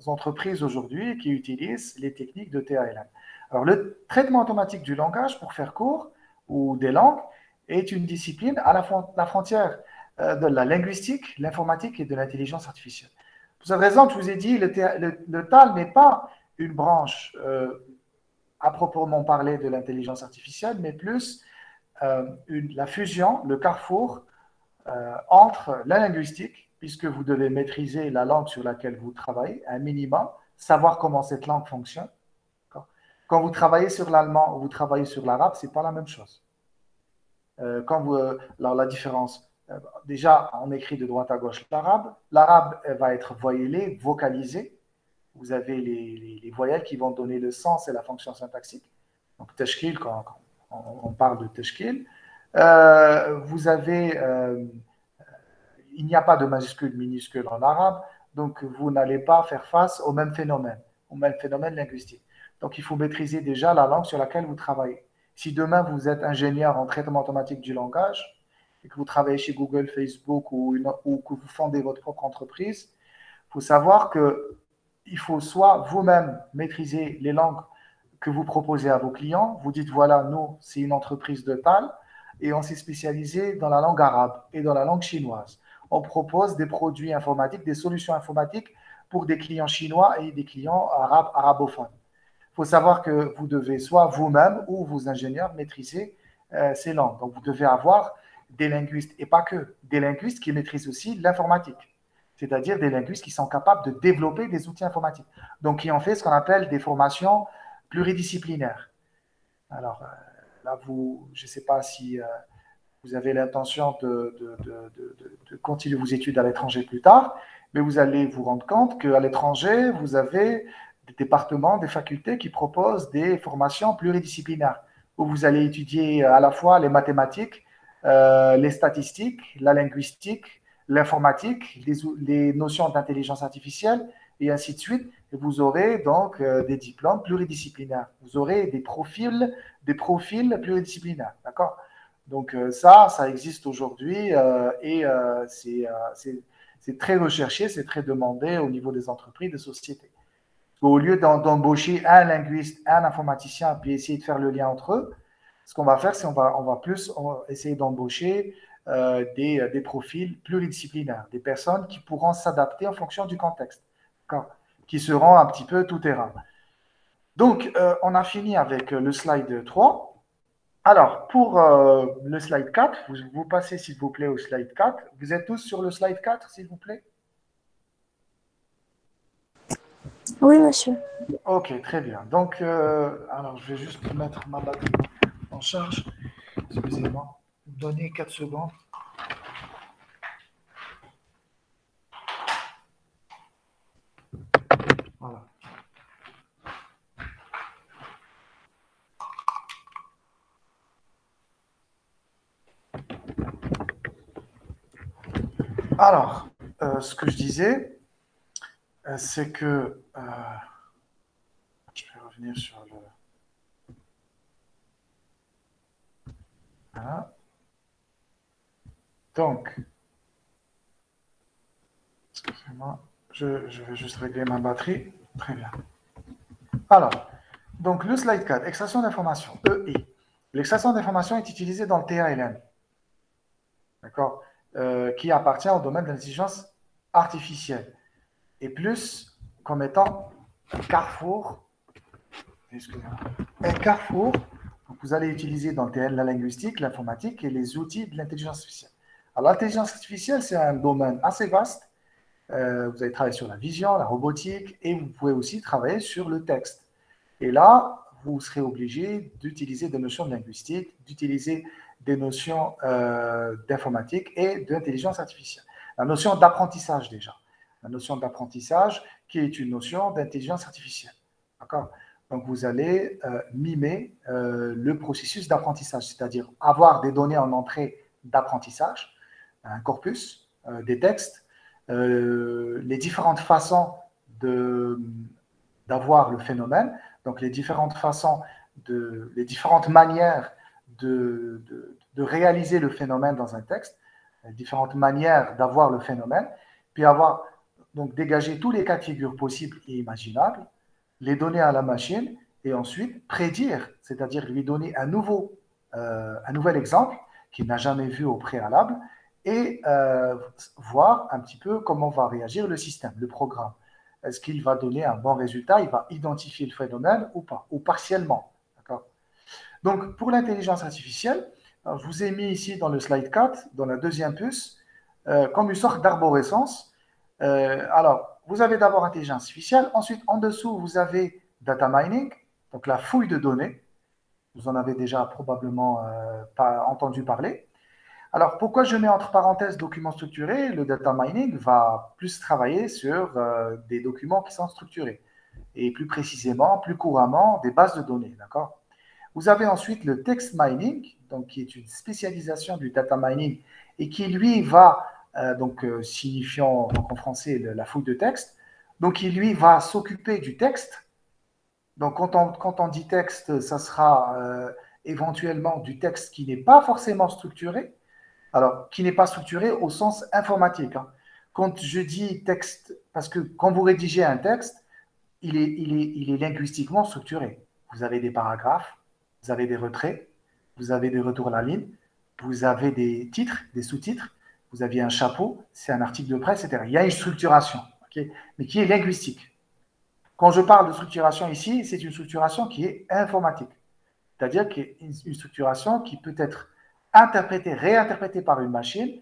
entreprises aujourd'hui qui utilisent les techniques de TLM. Alors, le traitement automatique du langage, pour faire court, ou des langues, est une discipline à la frontière de la linguistique, l'informatique et de l'intelligence artificielle. Pour cette raison, je vous ai dit, le TAL n'est pas une branche à proprement parler de l'intelligence artificielle, mais plus la fusion, le carrefour entre la linguistique, puisque vous devez maîtriser la langue sur laquelle vous travaillez, un minimum, savoir comment cette langue fonctionne. Quand vous travaillez sur l'allemand ou vous travaillez sur l'arabe, ce n'est pas la même chose. Alors la différence, déjà, on écrit de droite à gauche l'arabe. L'arabe va être voyellé, vocalisé. Vous avez les voyelles qui vont donner le sens et la fonction syntaxique. Donc, tashkil, quand on parle de tashkil. Vous avez, il n'y a pas de majuscule, minuscule en arabe, donc vous n'allez pas faire face au même phénomène linguistique. Donc, il faut maîtriser déjà la langue sur laquelle vous travaillez. Si demain vous êtes ingénieur en traitement automatique du langage et que vous travaillez chez Google, Facebook ou que vous fondez votre propre entreprise, il faut savoir qu'il faut soit vous-même maîtriser les langues que vous proposez à vos clients. Vous dites, voilà, nous, c'est une entreprise de TAL et on s'est spécialisé dans la langue arabe et dans la langue chinoise. On propose des produits informatiques, des solutions informatiques pour des clients chinois et des clients arabophones. Il faut savoir que vous devez soit vous-même ou vos ingénieurs maîtriser ces langues. Donc, vous devez avoir des linguistes, et pas que, des linguistes qui maîtrisent aussi l'informatique, c'est-à-dire des linguistes qui sont capables de développer des outils informatiques. Donc, qui ont fait ce qu'on appelle des formations pluridisciplinaires. Alors, là, je ne sais pas si vous avez l'intention de continuer vos études à l'étranger plus tard, mais vous allez vous rendre compte qu'à l'étranger, vous avez des départements, des facultés qui proposent des formations pluridisciplinaires, où vous allez étudier à la fois les mathématiques, les statistiques, la linguistique, l'informatique, les notions d'intelligence artificielle, et ainsi de suite. Et vous aurez donc des diplômes pluridisciplinaires. Vous aurez des profils pluridisciplinaires, d'accord? Donc ça existe aujourd'hui et c'est très recherché, c'est très demandé au niveau des entreprises, des sociétés. qu'au lieu d'embaucher un linguiste, un informaticien, puis essayer de faire le lien entre eux, ce qu'on va faire, c'est on va essayer d'embaucher des profils pluridisciplinaires, des personnes qui pourront s'adapter en fonction du contexte, qui seront un petit peu tout terrain. Donc, on a fini avec le slide 3. Alors, pour le slide 4, vous passez s'il vous plaît au slide 4. Vous êtes tous sur le slide 4, s'il vous plaît? Oui, monsieur. Ok, très bien. Donc, alors, je vais juste mettre ma batterie en charge. Excusez-moi. Donnez 4 secondes. Voilà. Alors, ce que je disais, c'est que je vais revenir sur le... Voilà. Donc, excusez-moi, je vais juste régler ma batterie. Très bien. Alors, donc le slide 4, extraction d'information, EI. L'extraction d'information est utilisée dans le TALM, d'accord, qui appartient au domaine de l'intelligence artificielle, et plus comme étant un carrefour, excusez-moi, un carrefour. Donc vous allez utiliser dans le TALM la linguistique, l'informatique et les outils de l'intelligence artificielle. Alors l'intelligence artificielle, c'est un domaine assez vaste. Vous allez travailler sur la vision, la robotique, et vous pouvez aussi travailler sur le texte. Et là, vous serez obligé d'utiliser des notions de linguistique, d'utiliser des notions d'informatique et d'intelligence artificielle. La notion d'apprentissage déjà. La notion d'apprentissage qui est une notion d'intelligence artificielle. D'accord? Donc, vous allez mimer le processus d'apprentissage, c'est-à-dire avoir des données en entrée d'apprentissage, un corpus, des textes, les différentes façons d'avoir le phénomène, donc les différentes façons, les différentes manières de réaliser le phénomène dans un texte, les différentes manières d'avoir le phénomène, puis avoir donc dégagé tous les cas de figure possibles et imaginables, les donner à la machine et ensuite prédire, c'est-à-dire lui donner un nouvel exemple qu'il n'a jamais vu au préalable et voir un petit peu comment va réagir le système, le programme. Est-ce qu'il va donner un bon résultat? Il va identifier le phénomène ou pas, ou partiellement. Donc, pour l'intelligence artificielle, je vous ai mis ici dans le slide 4, dans la deuxième puce, comme une sorte d'arborescence. Alors, vous avez d'abord intelligence artificielle. Ensuite, en dessous, vous avez data mining, donc la fouille de données. Vous en avez déjà probablement pas entendu parler. Alors, pourquoi je mets entre parenthèses documents structurés? Le data mining va plus travailler sur des documents qui sont structurés et plus précisément, plus couramment, des bases de données. D'accord? Vous avez ensuite le text mining, donc qui est une spécialisation du data mining et qui, lui, va, signifiant donc, en français la fouille de texte, donc qui, lui, va s'occuper du texte. Donc, quand on dit texte, ça sera éventuellement du texte qui n'est pas forcément structuré. Alors, qui n'est pas structuré au sens informatique. Hein. Quand je dis texte, parce que quand vous rédigez un texte, il est linguistiquement structuré. Vous avez des paragraphes, vous avez des retraits, vous avez des retours à la ligne, vous avez des titres, des sous-titres, vous avez un chapeau, c'est un article de presse, etc. Il y a une structuration, okay, mais qui est linguistique. Quand je parle de structuration ici, c'est une structuration qui est informatique. C'est-à-dire qu'il y a une structuration qui peut être interprétée, réinterprétée par une machine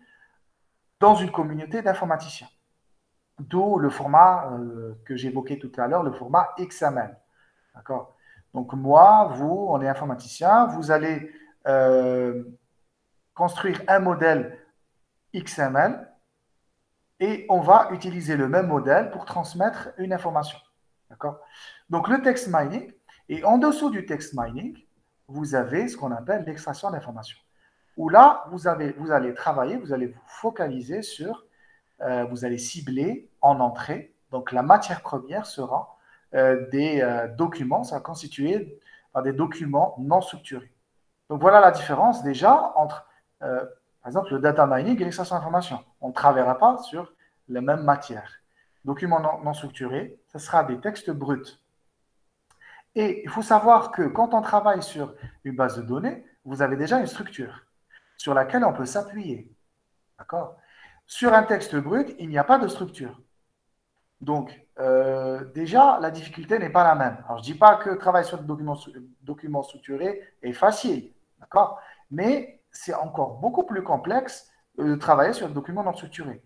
dans une communauté d'informaticiens. D'où le format que j'évoquais tout à l'heure, le format XML. D'accord? Donc moi, vous, on est informaticien, vous allez construire un modèle XML et on va utiliser le même modèle pour transmettre une information. D'accord? Donc le text mining, et en dessous du text mining, vous avez ce qu'on appelle l'extraction d'informations. Où là, vous allez travailler, vous allez vous focaliser sur, vous allez cibler en entrée. Donc la matière première sera des documents, ça va constituer par des documents non structurés. Donc voilà la différence déjà entre, par exemple, le data mining et l'extraction d'informations. On ne travaillera pas sur les mêmes matières. documents non structurés, ce sera des textes bruts. Et il faut savoir que quand on travaille sur une base de données, vous avez déjà une structure sur laquelle on peut s'appuyer. D'accord? Sur un texte brut, il n'y a pas de structure. Donc, déjà, la difficulté n'est pas la même. Alors, je ne dis pas que travailler sur des documents structurés est facile, d'accord? Mais c'est encore beaucoup plus complexe de travailler sur des documents non structurés.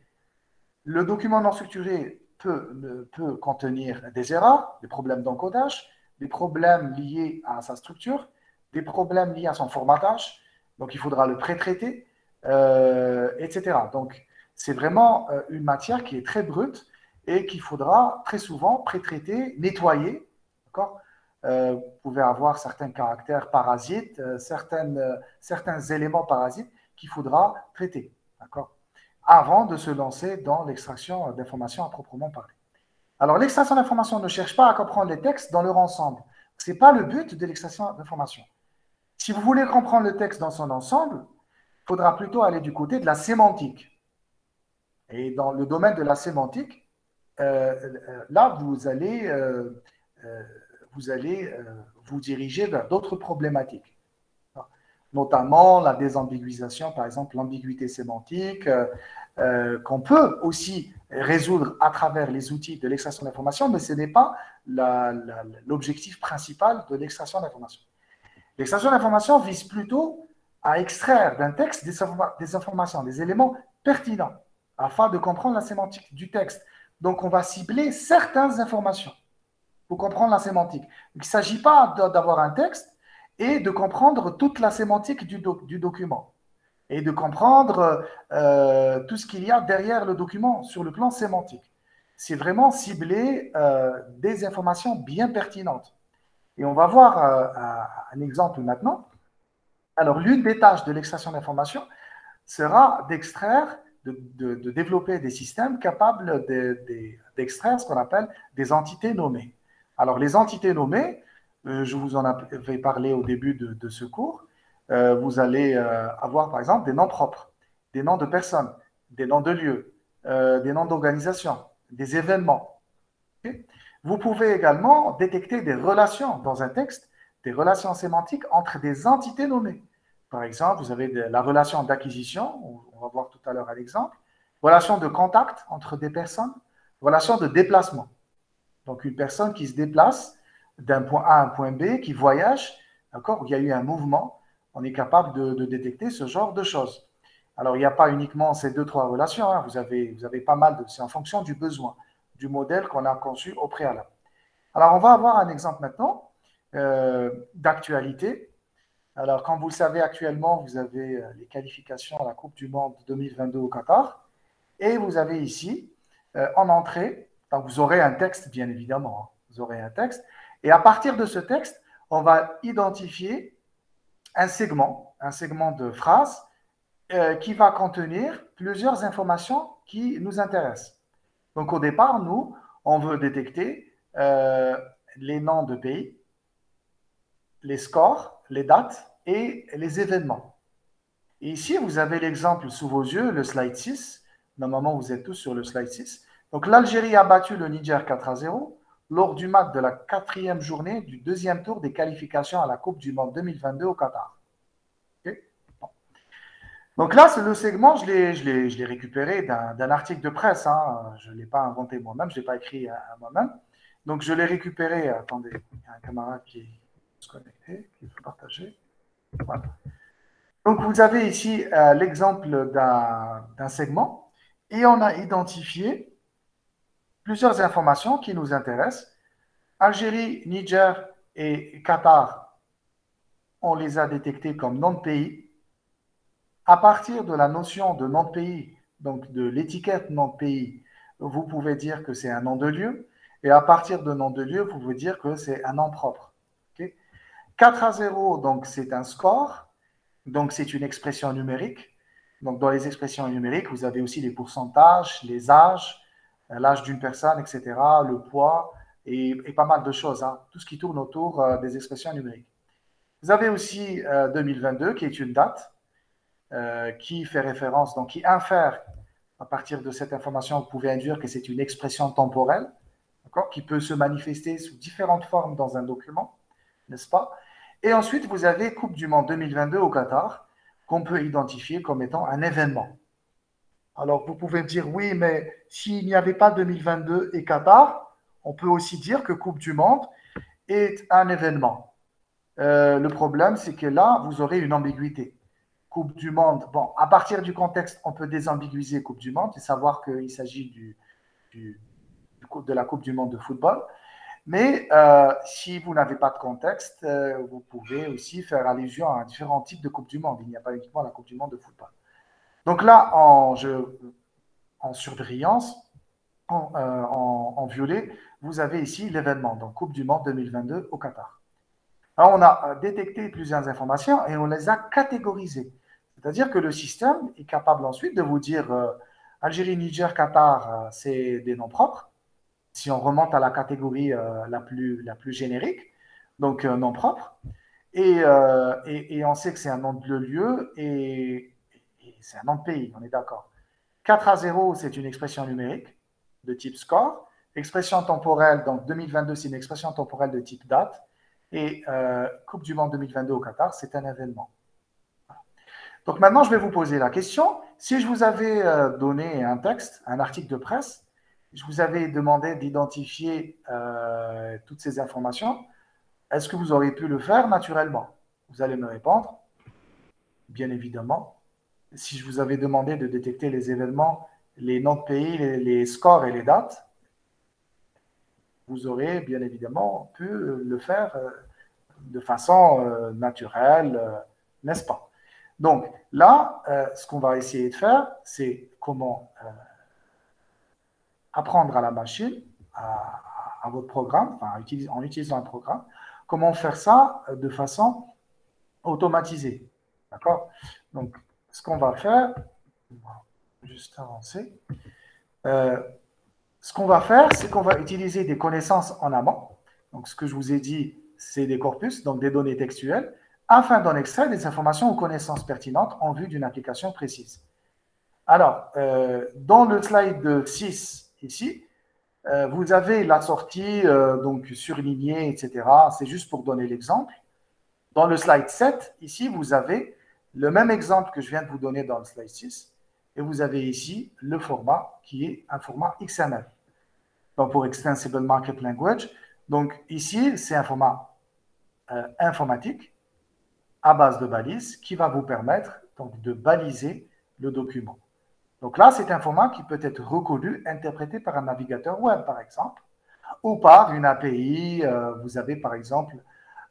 Le document non structuré peut contenir des erreurs, des problèmes d'encodage, des problèmes liés à sa structure, des problèmes liés à son formatage. Donc, il faudra le pré-traiter, etc. Donc, c'est vraiment une matière qui est très brute et qu'il faudra très souvent pré-traiter, nettoyer. D'accord? Vous pouvez avoir certains caractères parasites, certains éléments parasites qu'il faudra traiter. D'accord? Avant de se lancer dans l'extraction d'informations à proprement parler. Alors, l'extraction d'informations ne cherche pas à comprendre les textes dans leur ensemble. Ce n'est pas le but de l'extraction d'informations. Si vous voulez comprendre le texte dans son ensemble, il faudra plutôt aller du côté de la sémantique. Et dans le domaine de la sémantique, là, vous allez vous diriger vers d'autres problématiques, notamment la désambiguisation, par exemple l'ambiguïté sémantique, qu'on peut aussi résoudre à travers les outils de l'extraction d'informations, mais ce n'est pas l'objectif principal de l'extraction d'informations. L'extraction d'informations vise plutôt à extraire d'un texte des informations, des éléments pertinents, afin de comprendre la sémantique du texte. Donc, on va cibler certaines informations pour comprendre la sémantique. Il ne s'agit pas d'avoir un texte et de comprendre toute la sémantique du document et de comprendre tout ce qu'il y a derrière le document sur le plan sémantique. C'est vraiment cibler des informations bien pertinentes. Et on va voir un exemple maintenant. Alors, l'une des tâches de l'extraction d'informations sera d'extraire, de développer des systèmes capables d'extraire ce qu'on appelle des entités nommées. Alors, les entités nommées, je vous en avais parlé au début de ce cours, vous allez avoir par exemple des noms propres, des noms de personnes, des noms de lieux, des noms d'organisations, des événements. Okay? Vous pouvez également détecter des relations dans un texte, des relations sémantiques entre des entités nommées. Par exemple, vous avez la relation d'acquisition, on va voir tout à l'heure un exemple, relation de contact entre des personnes, relation de déplacement. Donc, une personne qui se déplace d'un point A à un point B, qui voyage, d'accord, il y a eu un mouvement, on est capable de détecter ce genre de choses. Alors, il n'y a pas uniquement ces deux, trois relations, hein, vous avez pas mal c'est en fonction du besoin, du modèle qu'on a conçu au préalable. Alors, on va avoir un exemple maintenant d'actualité. Alors, comme vous le savez, actuellement, vous avez les qualifications à la Coupe du Monde 2022 au Qatar. Et vous avez ici, en entrée, donc vous aurez un texte, bien évidemment. Hein, vous aurez un texte. Et à partir de ce texte, on va identifier un segment de phrase qui va contenir plusieurs informations qui nous intéressent. Donc, au départ, nous, on veut détecter les noms de pays, les scores, les dates et les événements. Et ici, vous avez l'exemple sous vos yeux, le slide 6. Normalement, vous êtes tous sur le slide 6. Donc, l'Algérie a battu le Niger 4-0 lors du match de la 4e journée du 2e tour des qualifications à la Coupe du Monde 2022 au Qatar. Okay? Bon. Donc là, c'est le segment, je l'ai récupéré d'un article de presse. Hein. Je ne l'ai pas inventé moi-même, je ne l'ai pas écrit à moi-même. Donc, je l'ai récupéré. Attendez, il y a un camarade qui se connecter, qui veut partager. Voilà. Donc, vous avez ici l'exemple d'un segment et on a identifié plusieurs informations qui nous intéressent. Algérie, Niger et Qatar, on les a détectés comme nom de pays. À partir de la notion de nom de pays, donc de l'étiquette nom de pays, vous pouvez dire que c'est un nom de lieu. Et à partir de nom de lieu, vous pouvez dire que c'est un nom propre. Okay? 4-0, donc c'est un score. Donc, c'est une expression numérique. Donc, dans les expressions numériques, vous avez aussi les pourcentages, les âges, l'âge d'une personne, etc., le poids et pas mal de choses. Hein, tout ce qui tourne autour des expressions numériques. Vous avez aussi 2022, qui est une date qui fait référence, donc qui infère À partir de cette information, vous pouvez induire que c'est une expression temporelle, qui peut se manifester sous différentes formes dans un document, n'est-ce pas? Et ensuite, vous avez Coupe du Monde 2022 au Qatar, qu'on peut identifier comme étant un événement. Alors, vous pouvez me dire, oui, mais s'il n'y avait pas 2022 et Qatar, on peut aussi dire que Coupe du Monde est un événement. Le problème, c'est que là, vous aurez une ambiguïté. Coupe du Monde, bon, à partir du contexte, on peut désambiguiser Coupe du Monde et savoir qu'il s'agit de la Coupe du Monde de football. Mais si vous n'avez pas de contexte, vous pouvez aussi faire allusion à différents types de Coupe du Monde. Il n'y a pas uniquement la Coupe du Monde de football. Donc là, en surbrillance, en violet, vous avez ici l'événement, donc Coupe du Monde 2022 au Qatar. Alors, on a détecté plusieurs informations et on les a catégorisées. C'est-à-dire que le système est capable ensuite de vous dire Algérie, Niger, Qatar, c'est des noms propres. Si on remonte à la catégorie la plus générique, donc nom propre. Et on sait que c'est un nom de lieu et c'est un nom de pays, on est d'accord. 4-0, c'est une expression numérique de type score. Expression temporelle, donc 2022, c'est une expression temporelle de type date. Et Coupe du Monde 2022 au Qatar, c'est un événement. Donc maintenant, je vais vous poser la question. Si je vous avais donné un texte, un article de presse, je vous avais demandé d'identifier toutes ces informations, est-ce que vous auriez pu le faire naturellement? Vous allez me répondre, bien évidemment. Si je vous avais demandé de détecter les événements, les noms de pays, les scores et les dates, vous aurez bien évidemment pu le faire de façon naturelle, n'est-ce pas? Donc là, ce qu'on va essayer de faire, c'est comment apprendre à la machine, à votre programme, enfin, en utilisant un programme, comment faire ça de façon automatisée. D'accord? Donc, ce qu'on va faire, on va juste avancer. Ce qu'on va faire, c'est qu'on va utiliser des connaissances en amont. Donc, ce que je vous ai dit, c'est des corpus, donc des données textuelles, afin d'en extraire des informations ou connaissances pertinentes en vue d'une application précise. Alors, dans le slide 6, ici, vous avez la sortie, donc surlignée, etc. C'est juste pour donner l'exemple. Dans le slide 7, ici, vous avez le même exemple que je viens de vous donner dans le slide 6. Et vous avez ici le format qui est un format XML. Donc, pour Extensible Markup Language. Donc, ici, c'est un format informatique à base de balises qui va vous permettre donc, de baliser le document. Donc là, c'est un format qui peut être reconnu, interprété par un navigateur web, par exemple, ou par une API. Vous avez, par exemple,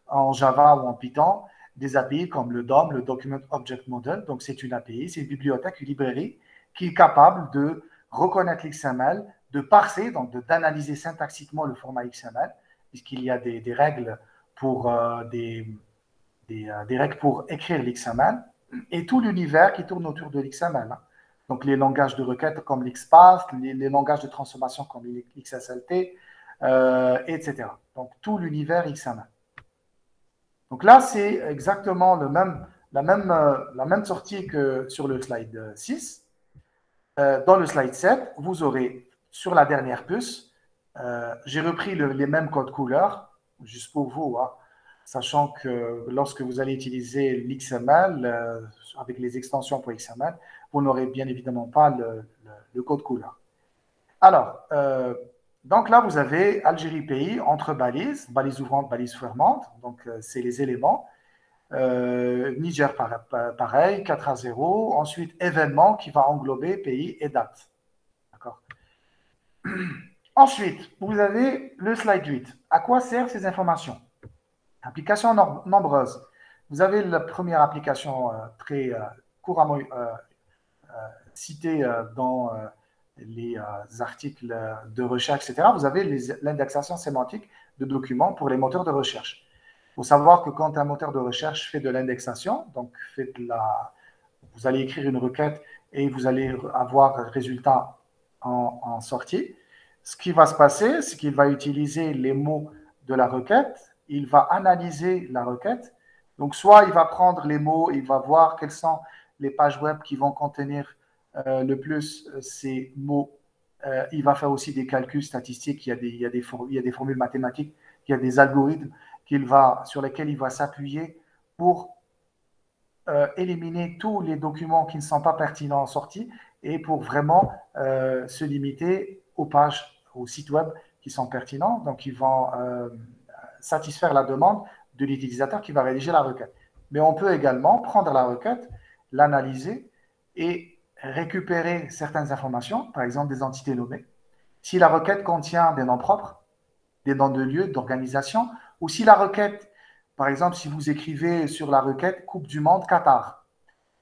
en Java ou en Python, des API comme le DOM, le Document Object Model. Donc, c'est une API, c'est une bibliothèque, une librairie qui est capable de reconnaître l'XML, de parser, donc d'analyser syntaxiquement le format XML, puisqu'il y a des règles pour, des règles pour écrire l'XML, et tout l'univers qui tourne autour de l'XML. Donc, les langages de requête comme l'XPath, les langages de transformation comme l'XSLT, etc. Donc, tout l'univers XML. Donc là, c'est exactement la même sortie que sur le slide 6. Dans le slide 7, vous aurez sur la dernière puce, j'ai repris les mêmes codes couleurs, juste pour vous, hein, sachant que lorsque vous allez utiliser l'XML, avec les extensions pour XML, vous n'aurez bien évidemment pas le code couleur. Alors, donc là, vous avez Algérie pays entre balises, balises ouvrantes, balises fermantes, donc c'est les éléments. Niger, pareil, 4-0. Ensuite, événement qui va englober pays et date. D'accord. Ensuite, vous avez le slide 8. À quoi servent ces informations? Applications nombreuses. Vous avez la première application très couramment citée dans les articles de recherche, etc. Vous avez l'indexation sémantique de documents pour les moteurs de recherche. Il faut savoir que quand un moteur de recherche fait de l'indexation, donc vous allez écrire une requête et vous allez avoir un résultat en sortie. Ce qui va se passer, c'est qu'il va utiliser les mots de la requête, il va analyser la requête. Donc, soit il va prendre les mots, il va voir quelles sont les pages web qui vont contenir Le plus, c'est mot. Il va faire aussi des calculs statistiques. Il y a des formules mathématiques, il y a des algorithmes sur lesquels il va s'appuyer pour éliminer tous les documents qui ne sont pas pertinents en sortie et pour vraiment se limiter aux pages, aux sites web qui sont pertinents. Donc, ils vont satisfaire la demande de l'utilisateur qui va rédiger la requête. Mais on peut également prendre la requête, l'analyser et récupérer certaines informations, par exemple des entités nommées. Si la requête contient des noms propres, des noms de lieux, d'organisation, ou si la requête, par exemple, si vous écrivez sur la requête Coupe du Monde Qatar,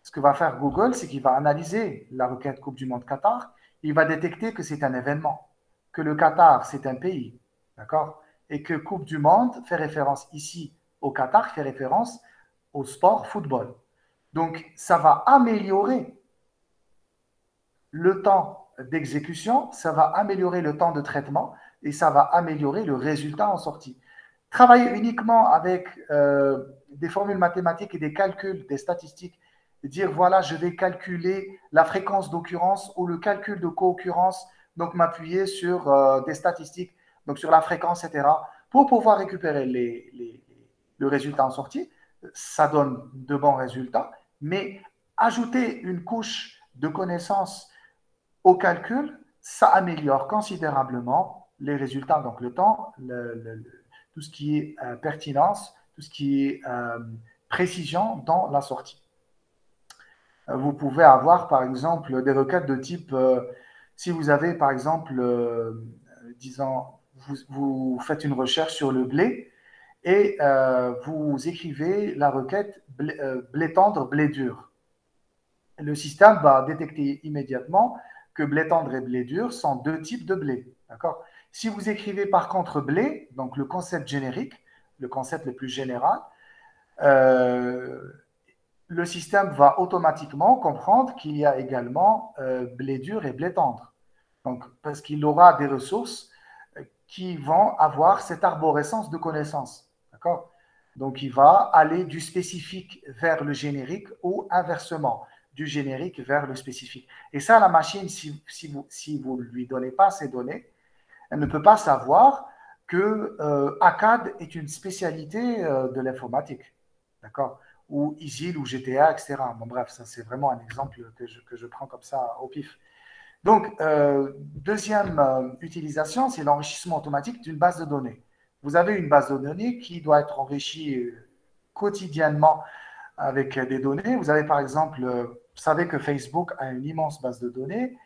ce que va faire Google, c'est qu'il va analyser la requête Coupe du Monde Qatar, il va détecter que c'est un événement, que le Qatar, c'est un pays, d'accord? Et que Coupe du Monde fait référence ici au Qatar, fait référence au sport football. Donc, ça va améliorer le temps d'exécution, ça va améliorer le temps de traitement et ça va améliorer le résultat en sortie. Travailler uniquement avec des formules mathématiques et des calculs, des statistiques, et dire voilà, je vais calculer la fréquence d'occurrence ou le calcul de co-occurrence, donc m'appuyer sur des statistiques, donc sur la fréquence, etc., pour pouvoir récupérer le résultat en sortie. Ça donne de bons résultats, mais ajouter une couche de connaissances au calcul, ça améliore considérablement les résultats, donc le temps, tout ce qui est pertinence, tout ce qui est précision dans la sortie. Vous pouvez avoir, par exemple, des requêtes de type, si vous avez, par exemple, disons, vous faites une recherche sur le blé et vous écrivez la requête blé tendre, blé dur. Le système va détecter immédiatement que blé tendre et blé dur sont deux types de blé. D'accord? Si vous écrivez par contre blé, donc le concept générique, le concept le plus général, le système va automatiquement comprendre qu'il y a également blé dur et blé tendre. Donc, parce qu'il aura des ressources qui vont avoir cette arborescence de connaissances. D'accord? Donc, il va aller du spécifique vers le générique ou inversement, du générique vers le spécifique. Et ça, la machine, si vous ne lui donnez pas ces données, elle ne peut pas savoir que ACAD est une spécialité de l'informatique. D'accord? Ou ISIL ou GTA, etc. Bon, bref, ça, c'est vraiment un exemple que je prends comme ça au pif. Donc, deuxième utilisation, c'est l'enrichissement automatique d'une base de données. Vous avez une base de données qui doit être enrichie quotidiennement avec des données. Vous avez par exemple, vous savez que Facebook a une immense base de données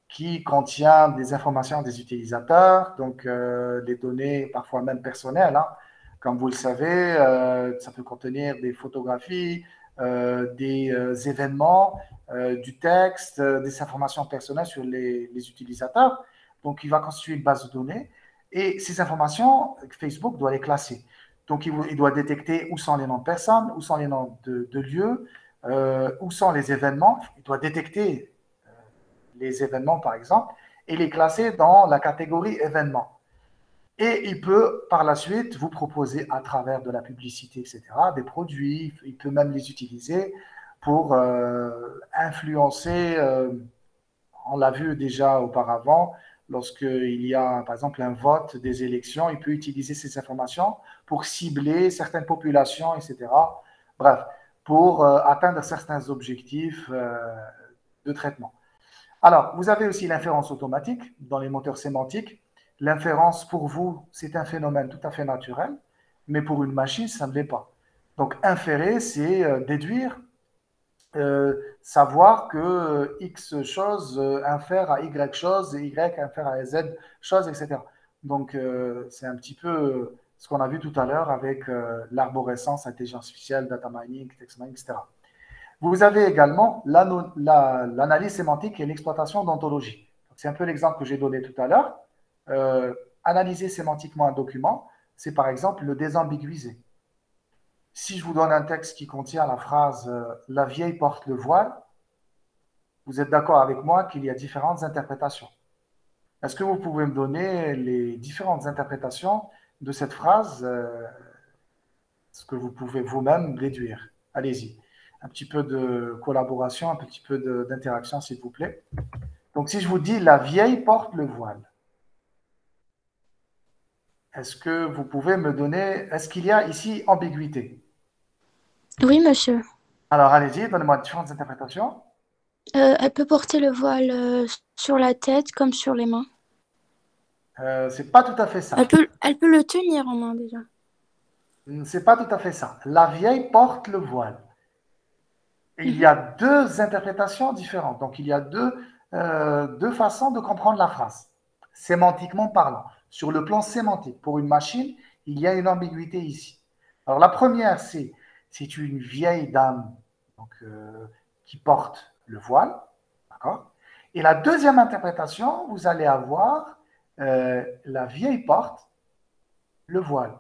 qui contient des informations des utilisateurs, donc des données parfois même personnelles. Hein. Comme vous le savez, ça peut contenir des photographies, des événements, du texte, des informations personnelles sur les utilisateurs. Donc, il va constituer une base de données et ces informations, Facebook doit les classer. Donc, il doit détecter où sont les noms de personnes, où sont les noms de lieux, où sont les événements. Il doit détecter les événements, par exemple, et les classer dans la catégorie événements. Et il peut, par la suite, vous proposer, à travers de la publicité, etc., des produits. Il peut même les utiliser pour influencer, on l'a vu déjà auparavant, lorsqu'il y a, par exemple, un vote des élections, il peut utiliser ces informations pour cibler certaines populations, etc. Bref, pour atteindre certains objectifs de traitement. Alors, vous avez aussi l'inférence automatique dans les moteurs sémantiques. L'inférence, pour vous, c'est un phénomène tout à fait naturel, mais pour une machine, ça ne l'est pas. Donc, inférer, c'est déduire, savoir que X chose infère à Y chose et Y infère à Z chose, etc. Donc, c'est un petit peu ce qu'on a vu tout à l'heure avec l'arborescence, intelligence artificielle, data mining, text mining, etc. Vous avez également l'analyse sémantique et l'exploitation d'ontologie. C'est un peu l'exemple que j'ai donné tout à l'heure. Analyser sémantiquement un document, c'est par exemple le désambiguiser. Si je vous donne un texte qui contient la phrase La vieille porte le voile, vous êtes d'accord avec moi qu'il y a différentes interprétations. Est-ce que vous pouvez me donner les différentes interprétations de cette phrase, ce que vous pouvez vous-même déduire? Allez-y. un petit peu de collaboration, un petit peu d'interaction, s'il vous plaît. Donc, si je vous dis la vieille porte le voile, est-ce que vous pouvez me donner, est-ce qu'il y a ici ambiguïté? Oui, monsieur. Alors, allez-y, donnez-moi différentes interprétations. Elle peut porter le voile sur la tête comme sur les mains. C'est pas tout à fait ça. Elle peut le tenir en main déjà. C'est pas tout à fait ça. La vieille porte le voile. Et il y Mhm. a deux interprétations différentes. Donc, il y a deux façons de comprendre la phrase, sémantiquement parlant. Sur le plan sémantique, pour une machine, il y a une ambiguïté ici. Alors, la première, c'est une vieille dame donc, qui porte le voile. D'accord? Et la deuxième interprétation, vous allez avoir la vieille porte le voile.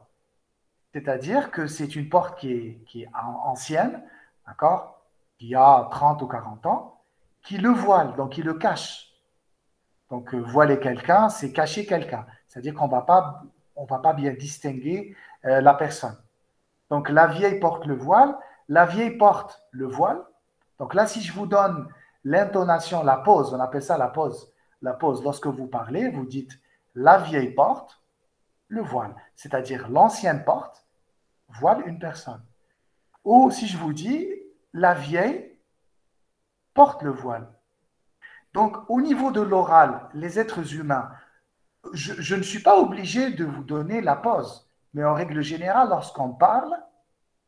C'est-à-dire que c'est une porte qui est ancienne, d'accord, il y a 30 ou 40 ans, qui le voile, donc qui le cache. Donc, voiler quelqu'un, c'est cacher quelqu'un. C'est-à-dire qu'on on va pas bien distinguer la personne. Donc, la vieille porte le voile, la vieille porte le voile. Donc là, si je vous donne l'intonation, la pause, on appelle ça la pause. La pause, lorsque vous parlez, vous dites la vieille porte le voile, c'est-à-dire l'ancienne porte voile une personne. Ou si je vous dis, la vieille porte le voile. Donc, au niveau de l'oral, les êtres humains, je ne suis pas obligé de vous donner la pause. Mais en règle générale, lorsqu'on parle,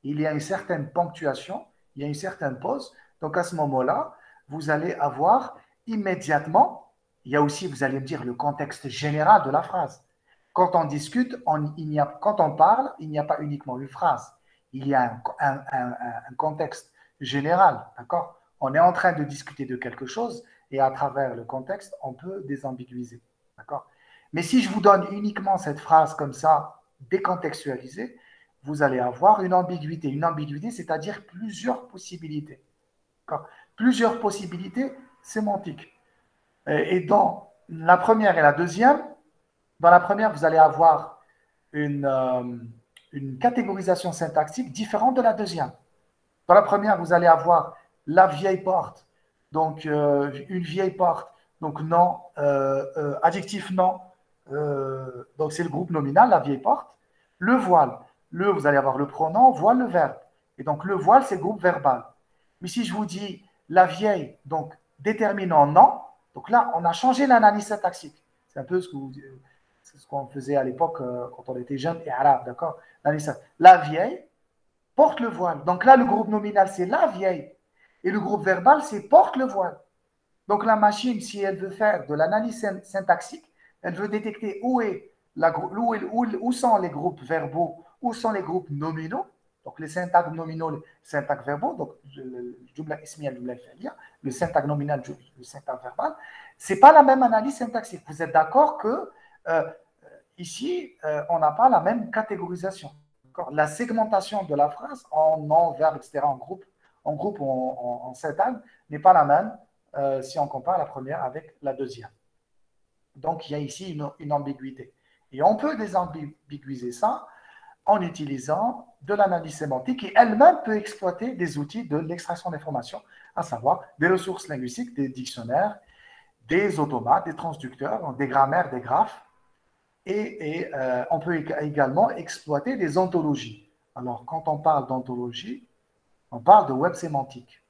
il y a une certaine ponctuation, il y a une certaine pause. Donc, à ce moment-là, vous allez avoir immédiatement, il y a aussi, vous allez me dire, le contexte général de la phrase. Quand on discute, quand on parle, il n'y a pas uniquement une phrase. Il y a un contexte général, d'accord? On est en train de discuter de quelque chose et à travers le contexte, on peut désambiguiser, d'accord? Mais si je vous donne uniquement cette phrase comme ça, décontextualisée, vous allez avoir une ambiguïté. Une ambiguïté, c'est-à-dire plusieurs possibilités, d'accord? Plusieurs possibilités sémantiques. Et dans la première et la deuxième, dans la première, vous allez avoir une catégorisation syntaxique différente de la deuxième. Dans la première, vous allez avoir la vieille porte, donc une vieille porte, donc non, adjectif non, donc c'est le groupe nominal, la vieille porte. Le voile, vous allez avoir le pronom, voile, le verbe. Et donc le voile, c'est le groupe verbal. Mais si je vous dis la vieille, donc déterminant non, donc là, on a changé l'analyse syntaxique. C'est un peu ce qu'on faisait à l'époque quand on était jeune et arabe, d'accord? La vieille porte le voile. Donc là, le groupe nominal, c'est la vieille. Et le groupe verbal, c'est porte le voile. Donc la machine, si elle veut faire de l'analyse syntaxique, elle veut détecter où sont les groupes verbaux, où sont les groupes nominaux, donc les syntagmes nominaux, les syntagmes verbaux, donc le syntagme nominal, le syntagme verbal, ce n'est pas la même analyse syntaxique. Vous êtes d'accord que ici, on n'a pas la même catégorisation. La segmentation de la phrase en nom, verbe, etc., en groupe ou en syntagme n'est pas la même si on compare la première avec la deuxième. Donc, il y a ici une ambiguïté. Et on peut désambiguiser ça en utilisant de l'analyse sémantique qui elle-même peut exploiter des outils de l'extraction d'informations, à savoir des ressources linguistiques, des dictionnaires, des automates, des transducteurs, des grammaires, des graphes. Et on peut également exploiter des ontologies. Alors, quand on parle d'ontologie, on parle de web sémantique.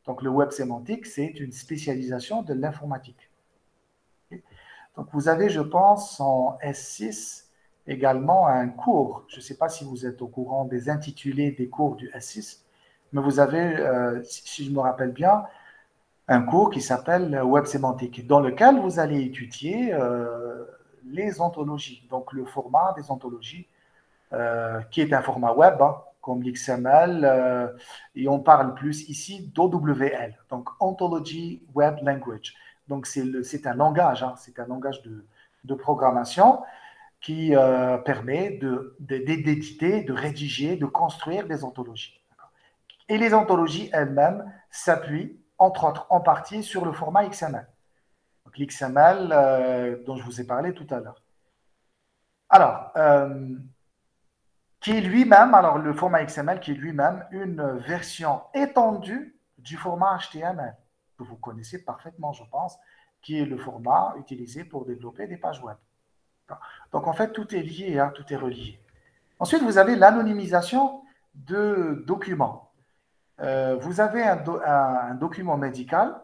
Donc, le web sémantique, c'est une spécialisation de l'informatique. Donc, vous avez, je pense, en S6 également un cours. Je ne sais pas si vous êtes au courant des intitulés des cours du S6, mais vous avez, si je me rappelle bien, un cours qui s'appelle Web sémantique, dans lequel vous allez étudier les ontologies, donc le format des ontologies, qui est un format web, hein, comme l'XML, et on parle plus ici d'OWL, donc Ontology Web Language. Donc c'est un langage, hein, c'est un langage de programmation qui permet d'éditer, de rédiger, de construire des ontologies. Et les ontologies elles-mêmes s'appuient, entre autres, en partie sur le format XML. Donc l'XML dont je vous ai parlé tout à l'heure. Alors, qui est lui-même, alors le format XML qui est lui-même une version étendue du format HTML, que vous connaissez parfaitement, je pense, qui est le format utilisé pour développer des pages web. Donc, en fait, tout est lié, hein, tout est relié. Ensuite, vous avez l'anonymisation de documents. Vous avez un document médical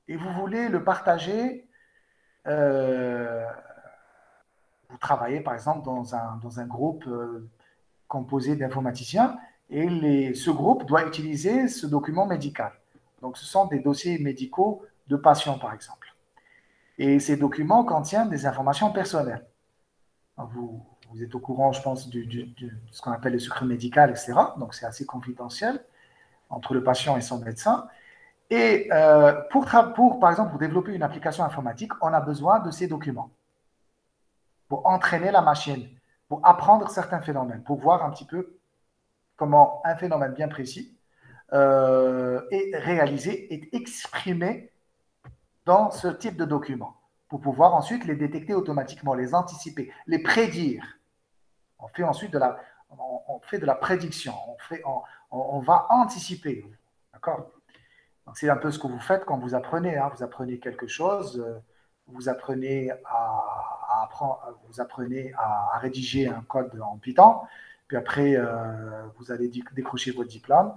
et vous voulez le partager. Vous travaillez, par exemple, dans un groupe composé d'informaticiens et ce groupe doit utiliser ce document médical. Donc, ce sont des dossiers médicaux de patients, par exemple. Et ces documents contiennent des informations personnelles. Vous êtes au courant, je pense, de ce qu'on appelle le secret médical, etc. Donc, c'est assez confidentiel entre le patient et son médecin. Et par exemple, pour développer une application informatique, on a besoin de ces documents pour entraîner la machine, pour apprendre certains phénomènes, pour voir un petit peu comment un phénomène bien précis est réalisé et exprimé dans ce type de document, pour pouvoir ensuite les détecter automatiquement, les anticiper, les prédire. On fait ensuite de la prédiction, on va anticiper. D'accord? Donc, c'est un peu ce que vous faites quand vous apprenez. Hein. Vous apprenez quelque chose, vous apprenez à rédiger un code en Python, puis après, vous allez décrocher votre diplôme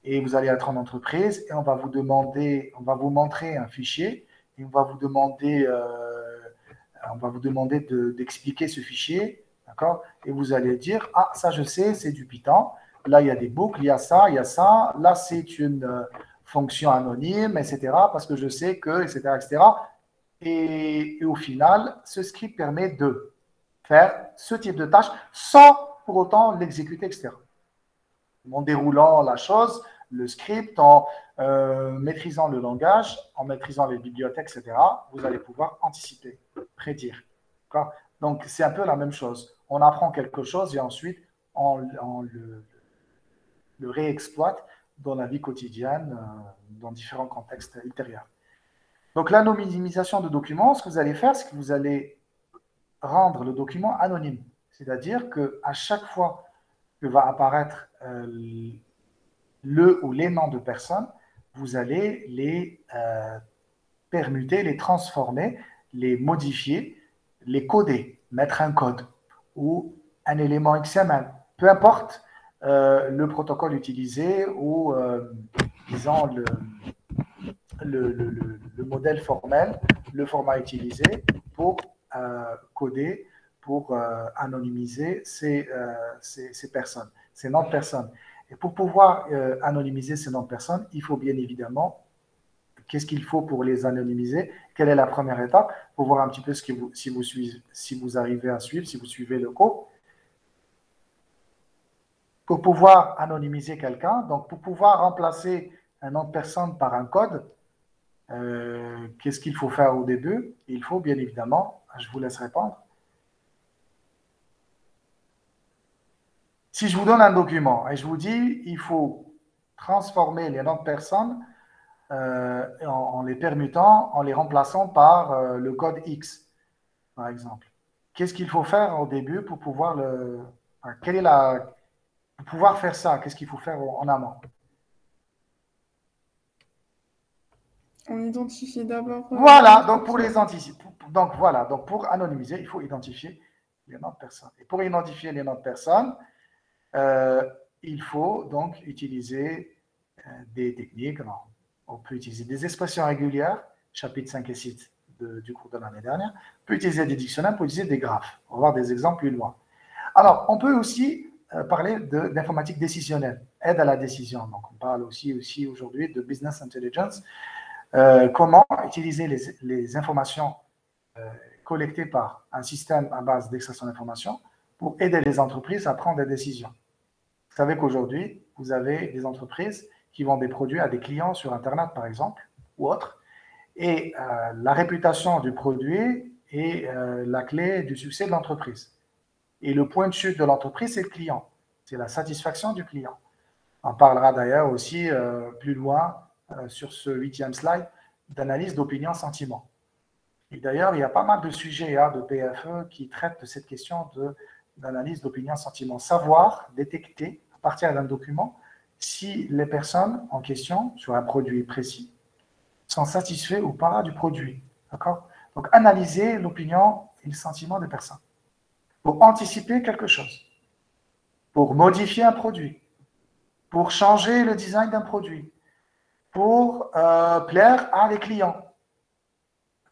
et vous allez être en entreprise et on va vous montrer un fichier et on va vous demander d'expliquer ce fichier, d'accord? Et vous allez dire, ah, ça je sais, c'est du Python. Là, il y a des boucles, il y a ça, il y a ça. Là, c'est une fonction anonyme, etc. Parce que je sais que, etc., etc. Et au final, ce script permet de faire ce type de tâche sans pour autant l'exécuter, etc. En déroulant la chose, le script, en maîtrisant le langage, en maîtrisant les bibliothèques, etc., vous allez pouvoir anticiper, prédire. Donc, c'est un peu la même chose. On apprend quelque chose et ensuite, on le réexploite dans la vie quotidienne, dans différents contextes ultérieurs. Donc, l'anonymisation de documents, ce que vous allez faire, c'est que vous allez rendre le document anonyme. C'est-à-dire qu'à chaque fois que va apparaître le ou les noms de personnes, vous allez les permuter, les transformer, les modifier, les coder, mettre un code ou un élément XML. Peu importe le protocole utilisé ou, disons, le modèle formel, le format utilisé pour coder, pour anonymiser ces personnes, ces noms de personnes. Et pour pouvoir anonymiser ces noms de personnes, il faut bien évidemment, qu'est-ce qu'il faut pour les anonymiser? Quelle est la première étape? Pour voir un petit peu si vous arrivez à suivre, si vous suivez le cours. Pour pouvoir anonymiser quelqu'un, donc pour pouvoir remplacer un nom de personne par un code, qu'est-ce qu'il faut faire au début? Il faut bien évidemment, je vous laisse répondre. Si je vous donne un document et je vous dis, il faut transformer les noms de personnes en les permutant, en les remplaçant par le code X, par exemple. Qu'est-ce qu'il faut faire au début pour pouvoir pour pouvoir faire ça? Qu'est-ce qu'il faut faire en amont? On identifie d'abord. Voilà, donc pour les anticiper, donc voilà, donc pour anonymiser, il faut identifier les noms de personnes. Et pour identifier les noms de personnes, il faut donc utiliser des techniques. Alors, on peut utiliser des expressions régulières, chapitres 5 et 6 du cours de l'année dernière. On peut utiliser des dictionnaires, on peut utiliser des graphes. On va voir des exemples plus loin. Alors, on peut aussi parler d'informatique décisionnelle, aide à la décision. Donc, on parle aussi aujourd'hui de business intelligence. Comment utiliser les informations collectées par un système à base d'extraction d'informations pour aider les entreprises à prendre des décisions. Vous savez qu'aujourd'hui, vous avez des entreprises qui vendent des produits à des clients sur Internet, par exemple, ou autre, et la réputation du produit est la clé du succès de l'entreprise. Et le point de chute de l'entreprise, c'est le client, c'est la satisfaction du client. On parlera d'ailleurs aussi plus loin sur ce 8e slide d'analyse d'opinion-sentiment. Et d'ailleurs, il y a pas mal de sujets de PFE qui traitent de cette question de l'analyse d'opinion sentiment. Savoir détecter, à partir d'un document, si les personnes en question, sur un produit précis, sont satisfaits ou pas du produit. D'accord? Donc, analyser l'opinion et le sentiment des personnes pour anticiper quelque chose, pour modifier un produit, pour changer le design d'un produit, pour plaire à les clients.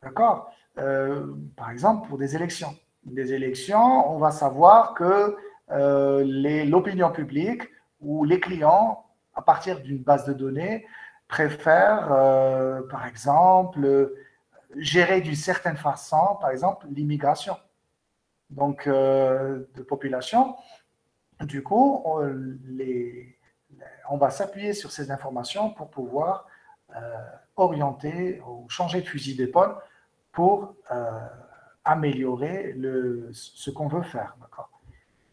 D'accord? Par exemple, pour des élections. Des élections, on va savoir que l'opinion publique ou les clients, à partir d'une base de données, préfèrent, par exemple, gérer d'une certaine façon, par exemple, l'immigration. Donc, de population. Du coup, on va s'appuyer sur ces informations pour pouvoir orienter ou changer de fusil d'épaule pour améliorer ce qu'on veut faire.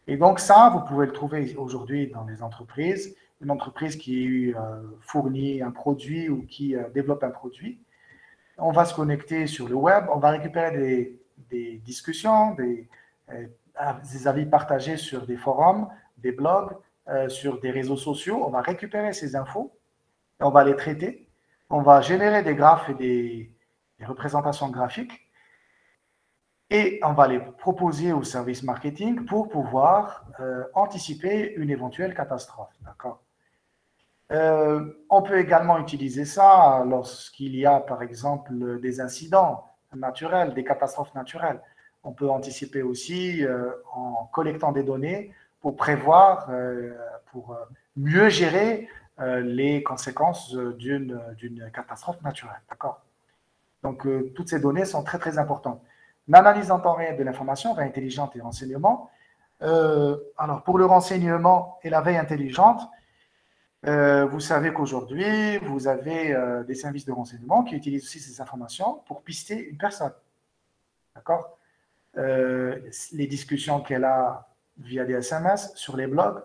Et donc ça, vous pouvez le trouver aujourd'hui dans les entreprises. Une entreprise qui fournit un produit ou qui développe un produit. On va se connecter sur le web, on va récupérer des discussions, des avis partagés sur des forums, des blogs, sur des réseaux sociaux. On va récupérer ces infos et on va les traiter. On va générer des graphes et des représentations graphiques et on va les proposer au service marketing pour pouvoir anticiper une éventuelle catastrophe. D'accord? On peut également utiliser ça lorsqu'il y a, par exemple, des incidents naturels, des catastrophes naturelles. On peut anticiper aussi en collectant des données pour prévoir, pour mieux gérer les conséquences d'une catastrophe naturelle. D'accord? Donc, toutes ces données sont très, très importantes. L'analyse en temps réel de l'information, veille intelligente et renseignement. Alors, pour le renseignement et la veille intelligente, vous savez qu'aujourd'hui, vous avez des services de renseignement qui utilisent aussi ces informations pour pister une personne. D'accord? Les discussions qu'elle a via des SMS sur les blogs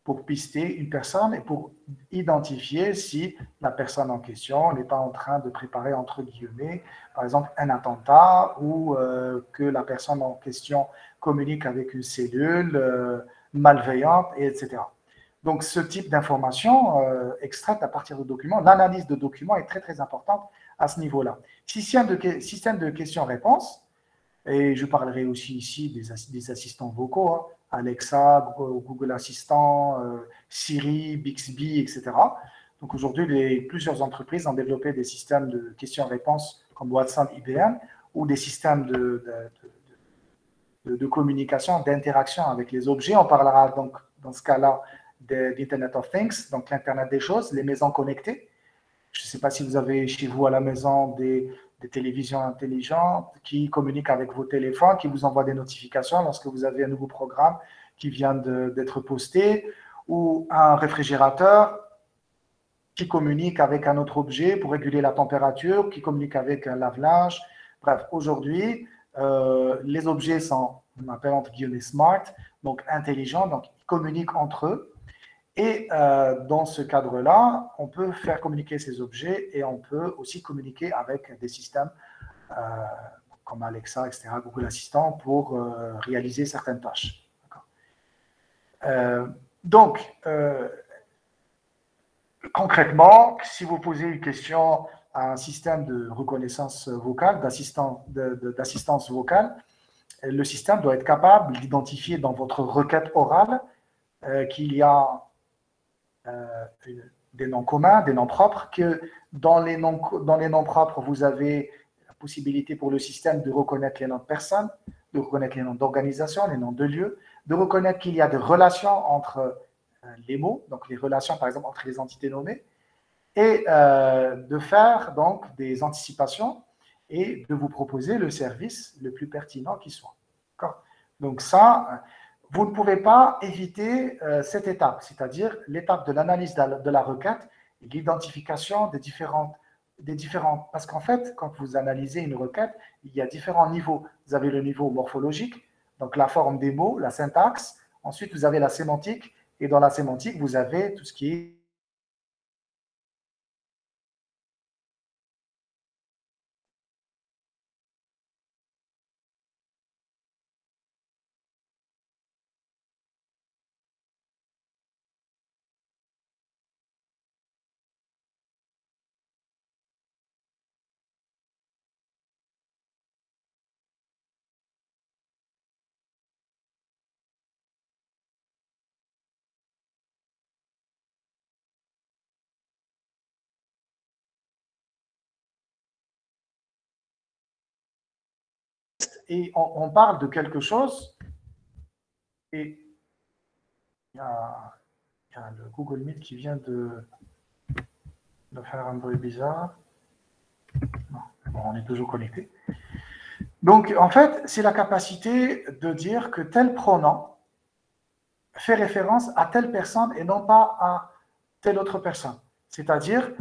pour pister une personne et pour identifier si la personne en question n'est pas en train de préparer, entre guillemets, par exemple, un attentat ou que la personne en question communique avec une cellule malveillante, etc. Donc, ce type d'information extraite à partir de documents, l'analyse de documents est très, très importante à ce niveau-là. Système de questions-réponses, et je parlerai aussi ici des assistants vocaux, hein, Alexa, Google Assistant, Siri, Bixby, etc. Donc, aujourd'hui, plusieurs entreprises ont développé des systèmes de questions-réponses comme Watson, IBM, ou des systèmes de communication, d'interaction avec les objets. On parlera donc, dans ce cas-là, d'Internet of Things, donc l'Internet des choses, les maisons connectées. Je ne sais pas si vous avez chez vous à la maison des télévisions intelligentes qui communiquent avec vos téléphones, qui vous envoient des notifications lorsque vous avez un nouveau programme qui vient d'être posté, ou un réfrigérateur qui communique avec un autre objet pour réguler la température, qui communique avec un lave-linge. Bref, aujourd'hui, les objets sont, on appelle entre guillemets smart, donc intelligents, donc ils communiquent entre eux. Et dans ce cadre-là, on peut faire communiquer ces objets et on peut aussi communiquer avec des systèmes comme Alexa, etc., Google Assistant, pour réaliser certaines tâches. Donc, concrètement, si vous posez une question à un système de reconnaissance vocale, d'assistance vocale, le système doit être capable d'identifier dans votre requête orale qu'il y a des noms communs, des noms propres, que dans les noms propres, vous avez la possibilité pour le système de reconnaître les noms de personnes, de reconnaître les noms d'organisations, les noms de lieux, de reconnaître qu'il y a des relations entre les mots, donc les relations par exemple entre les entités nommées, et de faire donc des anticipations et de vous proposer le service le plus pertinent qui soit. Donc ça, vous ne pouvez pas éviter cette étape, c'est-à-dire l'étape de l'analyse de la requête et l'identification des différentes. Parce qu'en fait, quand vous analysez une requête, il y a différents niveaux. Vous avez le niveau morphologique, donc la forme des mots, la syntaxe. Ensuite, vous avez la sémantique. Et dans la sémantique, vous avez tout ce qui est et on parle de quelque chose, et il y a le Google Meet qui vient de faire un bruit bizarre. Non, bon, on est toujours connecté. Donc, en fait, c'est la capacité de dire que tel pronom fait référence à telle personne et non pas à telle autre personne. C'est-à-dire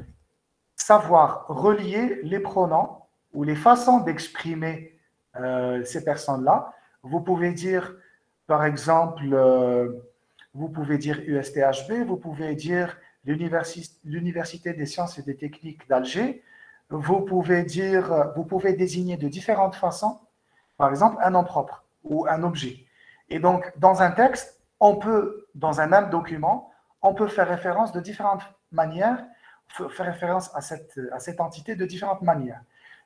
savoir relier les pronoms ou les façons d'exprimer ces personnes-là. Vous pouvez dire, par exemple, vous pouvez dire USTHB, vous pouvez dire l'Université des sciences et des techniques d'Alger. Vous pouvez désigner de différentes façons, par exemple, un nom propre ou un objet. Et donc, dans un texte, dans un même document, on peut faire référence de différentes manières, faire référence à cette entité de différentes manières.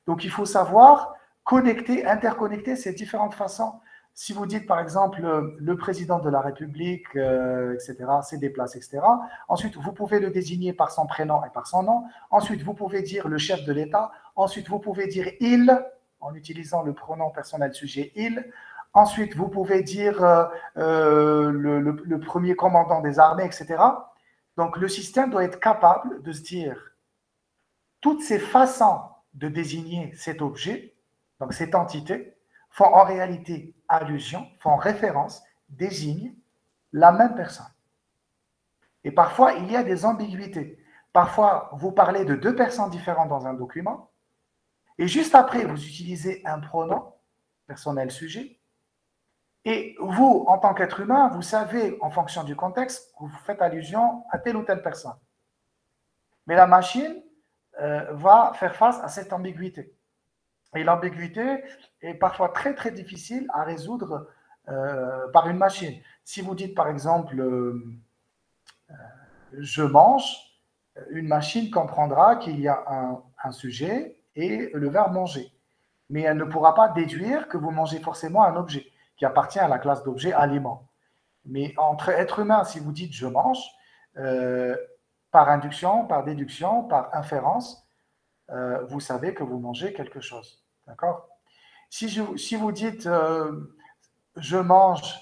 Donc, il faut savoir interconnecter ces différentes façons. Si vous dites, par exemple, le président de la République, etc., s'est déplacé, etc., ensuite, vous pouvez le désigner par son prénom et par son nom. Ensuite, vous pouvez dire le chef de l'État. Ensuite, vous pouvez dire il, en utilisant le pronom personnel sujet il. Ensuite, vous pouvez dire le premier commandant des armées, etc. Donc, le système doit être capable de se dire toutes ces façons de désigner cet objet, donc cette entité, font en réalité allusion, font référence, désignent la même personne. Et parfois, il y a des ambiguïtés. Parfois, vous parlez de deux personnes différentes dans un document, et juste après, vous utilisez un pronom personnel sujet, et vous, en tant qu'être humain, vous savez, en fonction du contexte, que vous faites allusion à telle ou telle personne. Mais la machine va faire face à cette ambiguïté. Et l'ambiguïté est parfois très, très difficile à résoudre par une machine. Si vous dites, par exemple, je mange, une machine comprendra qu'il y a un sujet et le verbe manger. Mais elle ne pourra pas déduire que vous mangez forcément un objet qui appartient à la classe d'objet aliment. Mais entre êtres humains, si vous dites je mange, par induction, par déduction, par inférence, vous savez que vous mangez quelque chose. D'accord ? Si vous dites je mange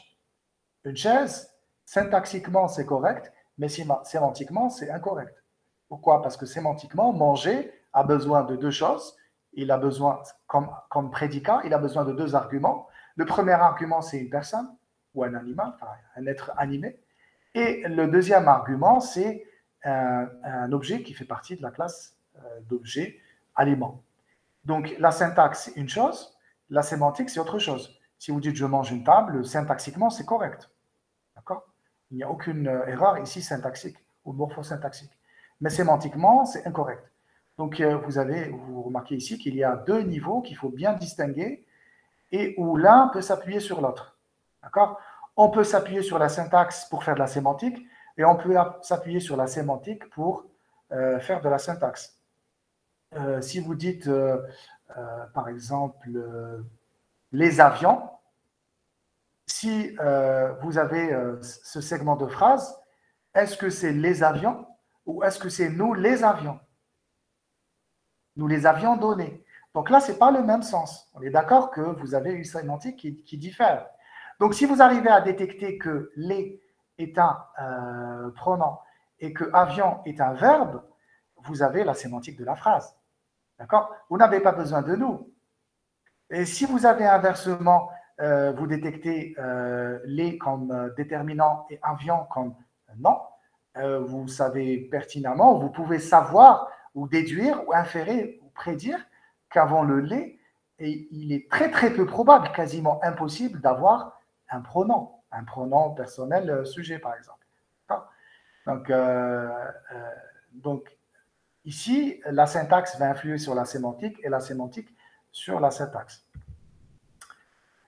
une chaise, syntaxiquement c'est correct, mais sémantiquement c'est incorrect. Pourquoi ? Parce que sémantiquement, manger a besoin de deux choses. Il a besoin, comme prédicat, il a besoin de deux arguments. Le premier argument, c'est une personne ou un animal, enfin, un être animé. Et le deuxième argument, c'est un objet qui fait partie de la classe d'objet aliment. Donc, la syntaxe, c'est une chose, la sémantique, c'est autre chose. Si vous dites « je mange une table », syntaxiquement, c'est correct. D'accord ? Il n'y a aucune erreur ici syntaxique ou morphosyntaxique. Mais sémantiquement, c'est incorrect. Donc, vous remarquez ici qu'il y a deux niveaux qu'il faut bien distinguer et où l'un peut s'appuyer sur l'autre. D'accord ? On peut s'appuyer sur la syntaxe pour faire de la sémantique et on peut s'appuyer sur la sémantique pour faire de la syntaxe. Si vous dites, par exemple, les avions, si vous avez ce segment de phrase, est-ce que c'est les avions ou est-ce que c'est nous les avions ? Nous les avions donnés. Donc là, ce n'est pas le même sens. On est d'accord que vous avez une sémantique qui diffère. Donc, si vous arrivez à détecter que les est un pronom et que avion est un verbe, vous avez la sémantique de la phrase. D'accord ? Vous n'avez pas besoin de nous. Et si vous avez inversement, vous détectez les comme déterminant et avion comme non, vous savez pertinemment, vous pouvez savoir ou déduire ou inférer ou prédire qu'avant le les, et il est très très peu probable, quasiment impossible d'avoir un pronom personnel sujet par exemple. Donc ici, la syntaxe va influer sur la sémantique et la sémantique sur la syntaxe.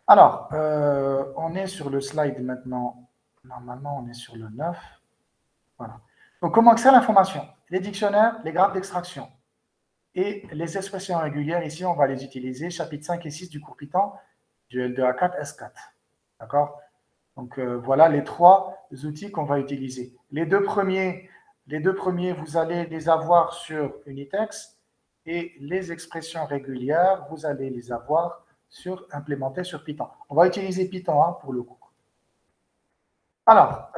Alors, on est sur le slide maintenant. Normalement, on est sur le 9. Voilà. Donc, comment accéder à l'information ? Les dictionnaires, les graphes d'extraction et les expressions régulières. Ici, on va les utiliser, chapitres 5 et 6 du cours Python du L2A4, S4. D'accord ? Donc, voilà les trois outils qu'on va utiliser. Les deux premiers, vous allez les avoir sur Unitex et les expressions régulières, vous allez les avoir implémenté sur Python. On va utiliser Python 1 pour le cours. Alors,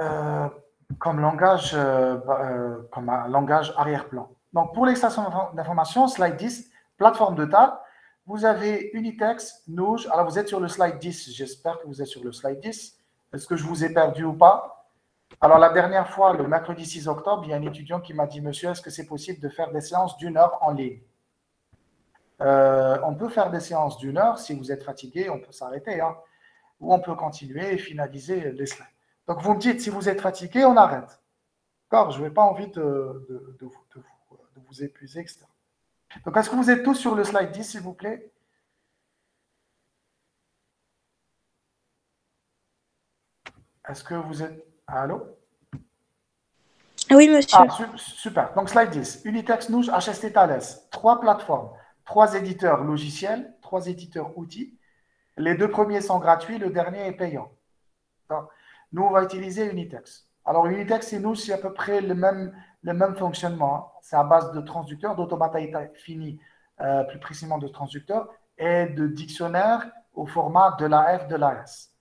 comme un langage arrière-plan. Donc, pour l'extraction d'informations, slide 10, plateforme de table, vous avez Unitex, Nouge. Alors, vous êtes sur le slide 10. J'espère que vous êtes sur le slide 10. Est-ce que je vous ai perdu ou pas? Alors, la dernière fois, le mercredi 6 octobre, il y a un étudiant qui m'a dit, monsieur, est-ce que c'est possible de faire des séances d'1 heure en ligne? On peut faire des séances d'1 heure. Si vous êtes fatigué, on peut s'arrêter. Hein, ou on peut continuer et finaliser les slides. Donc, vous me dites, si vous êtes fatigué, on arrête. D'accord? Je n'ai pas envie de vous épuiser, etc. Donc, est-ce que vous êtes tous sur le slide 10, s'il vous plaît? Est-ce que vous êtes... Allô? Oui, monsieur. Ah, super. Donc, slide 10. Unitex, Nouge, HST, Thales. 3 plateformes, 3 éditeurs logiciels, 3 éditeurs outils. Les 2 premiers sont gratuits, le dernier est payant. Donc, nous, on va utiliser Unitex. Alors, Unitex et Nouge, c'est à peu près le même fonctionnement. Hein. C'est à base de transducteurs, d'automates à état fini, plus précisément de transducteurs, et de dictionnaires au format de l'AF, de l'AS.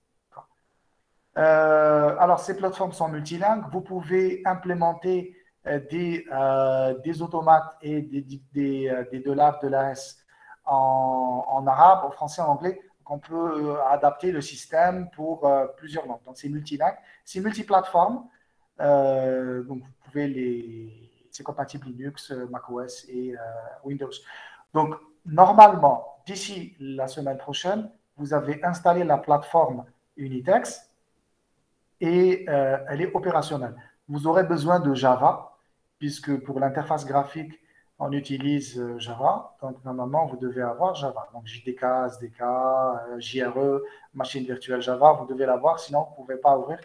Alors, ces plateformes sont multilingues. Vous pouvez implémenter des automates et des de l'AF, de l'AS en arabe, en français, en anglais. On peut adapter le système pour plusieurs langues. Donc, c'est multilingue. C'est multiplateforme. Donc, vous pouvez c'est compatible Linux, macOS et Windows. Donc, normalement, d'ici la semaine prochaine, vous avez installé la plateforme Unitex et elle est opérationnelle. Vous aurez besoin de Java, puisque pour l'interface graphique, on utilise Java. Donc, normalement, vous devez avoir Java. Donc, JDK, SDK, JRE, machine virtuelle Java, vous devez l'avoir, sinon, vous ne pouvez pas ouvrir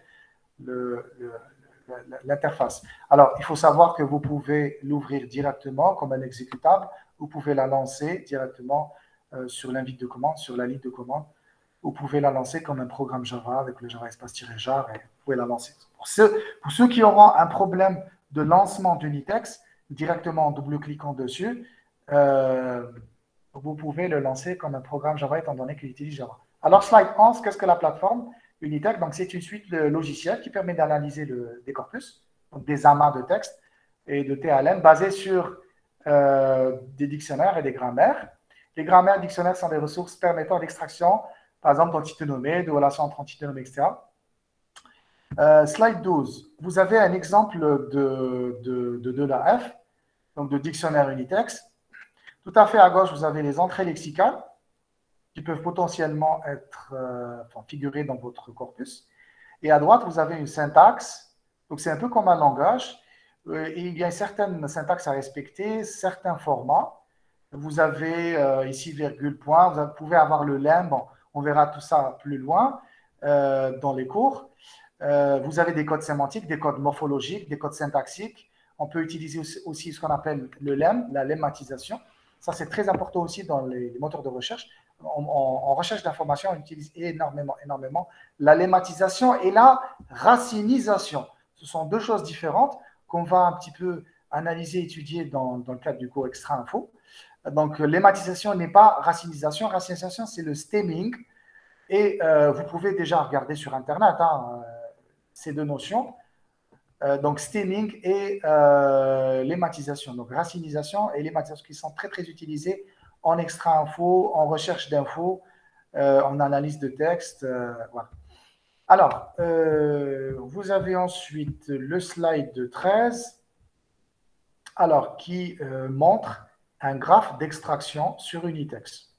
l'interface. Alors, il faut savoir que vous pouvez l'ouvrir directement comme un exécutable. Vous pouvez la lancer directement sur l'invite de commande, sur la ligne de commande. Vous pouvez la lancer comme un programme Java avec le Java espace-jar et vous pouvez la lancer. Pour ceux qui auront un problème de lancement d'Unitex, directement en double-cliquant dessus, vous pouvez le lancer comme un programme Java étant donné qu'il utilise Java. Alors, slide 11, qu'est-ce que la plateforme Unitex? Donc, c'est une suite de logiciels qui permet d'analyser des corpus, donc des amas de texte et de TLM basés sur des dictionnaires et des grammaires. Les grammaires et dictionnaires sont des ressources permettant l'extraction, par exemple, d'entités nommées, de relations entre entités nommées, etc. Slide 12. Vous avez un exemple de la F, donc de dictionnaire Unitex. Tout à fait à gauche, vous avez les entrées lexicales qui peuvent potentiellement être figurées dans votre corpus. Et à droite, vous avez une syntaxe. Donc, c'est un peu comme un langage. Et il y a certaines syntaxes à respecter, certains formats. Vous avez ici virgule, point. Vous pouvez avoir le lemme. Bon, on verra tout ça plus loin dans les cours. Vous avez des codes sémantiques, des codes morphologiques, des codes syntaxiques. On peut utiliser aussi ce qu'on appelle le lemme, la lemmatisation. Ça, c'est très important aussi dans les moteurs de recherche. En recherche d'information, on utilise énormément la lemmatisation et la racinisation. Ce sont 2 choses différentes qu'on va un petit peu analyser et étudier dans le cadre du cours Extra Info. Donc, lemmatisation n'est pas racinisation. Racinisation, c'est le stemming. Et vous pouvez déjà regarder sur Internet ces 2 notions. Donc, stemming et lemmatisation. Donc, racinisation et lemmatisation qui sont très, très utilisées en extra info, en recherche d'infos, en analyse de texte. Voilà. Alors, vous avez ensuite le slide 13, alors, qui montre un graphe d'extraction sur Unitex.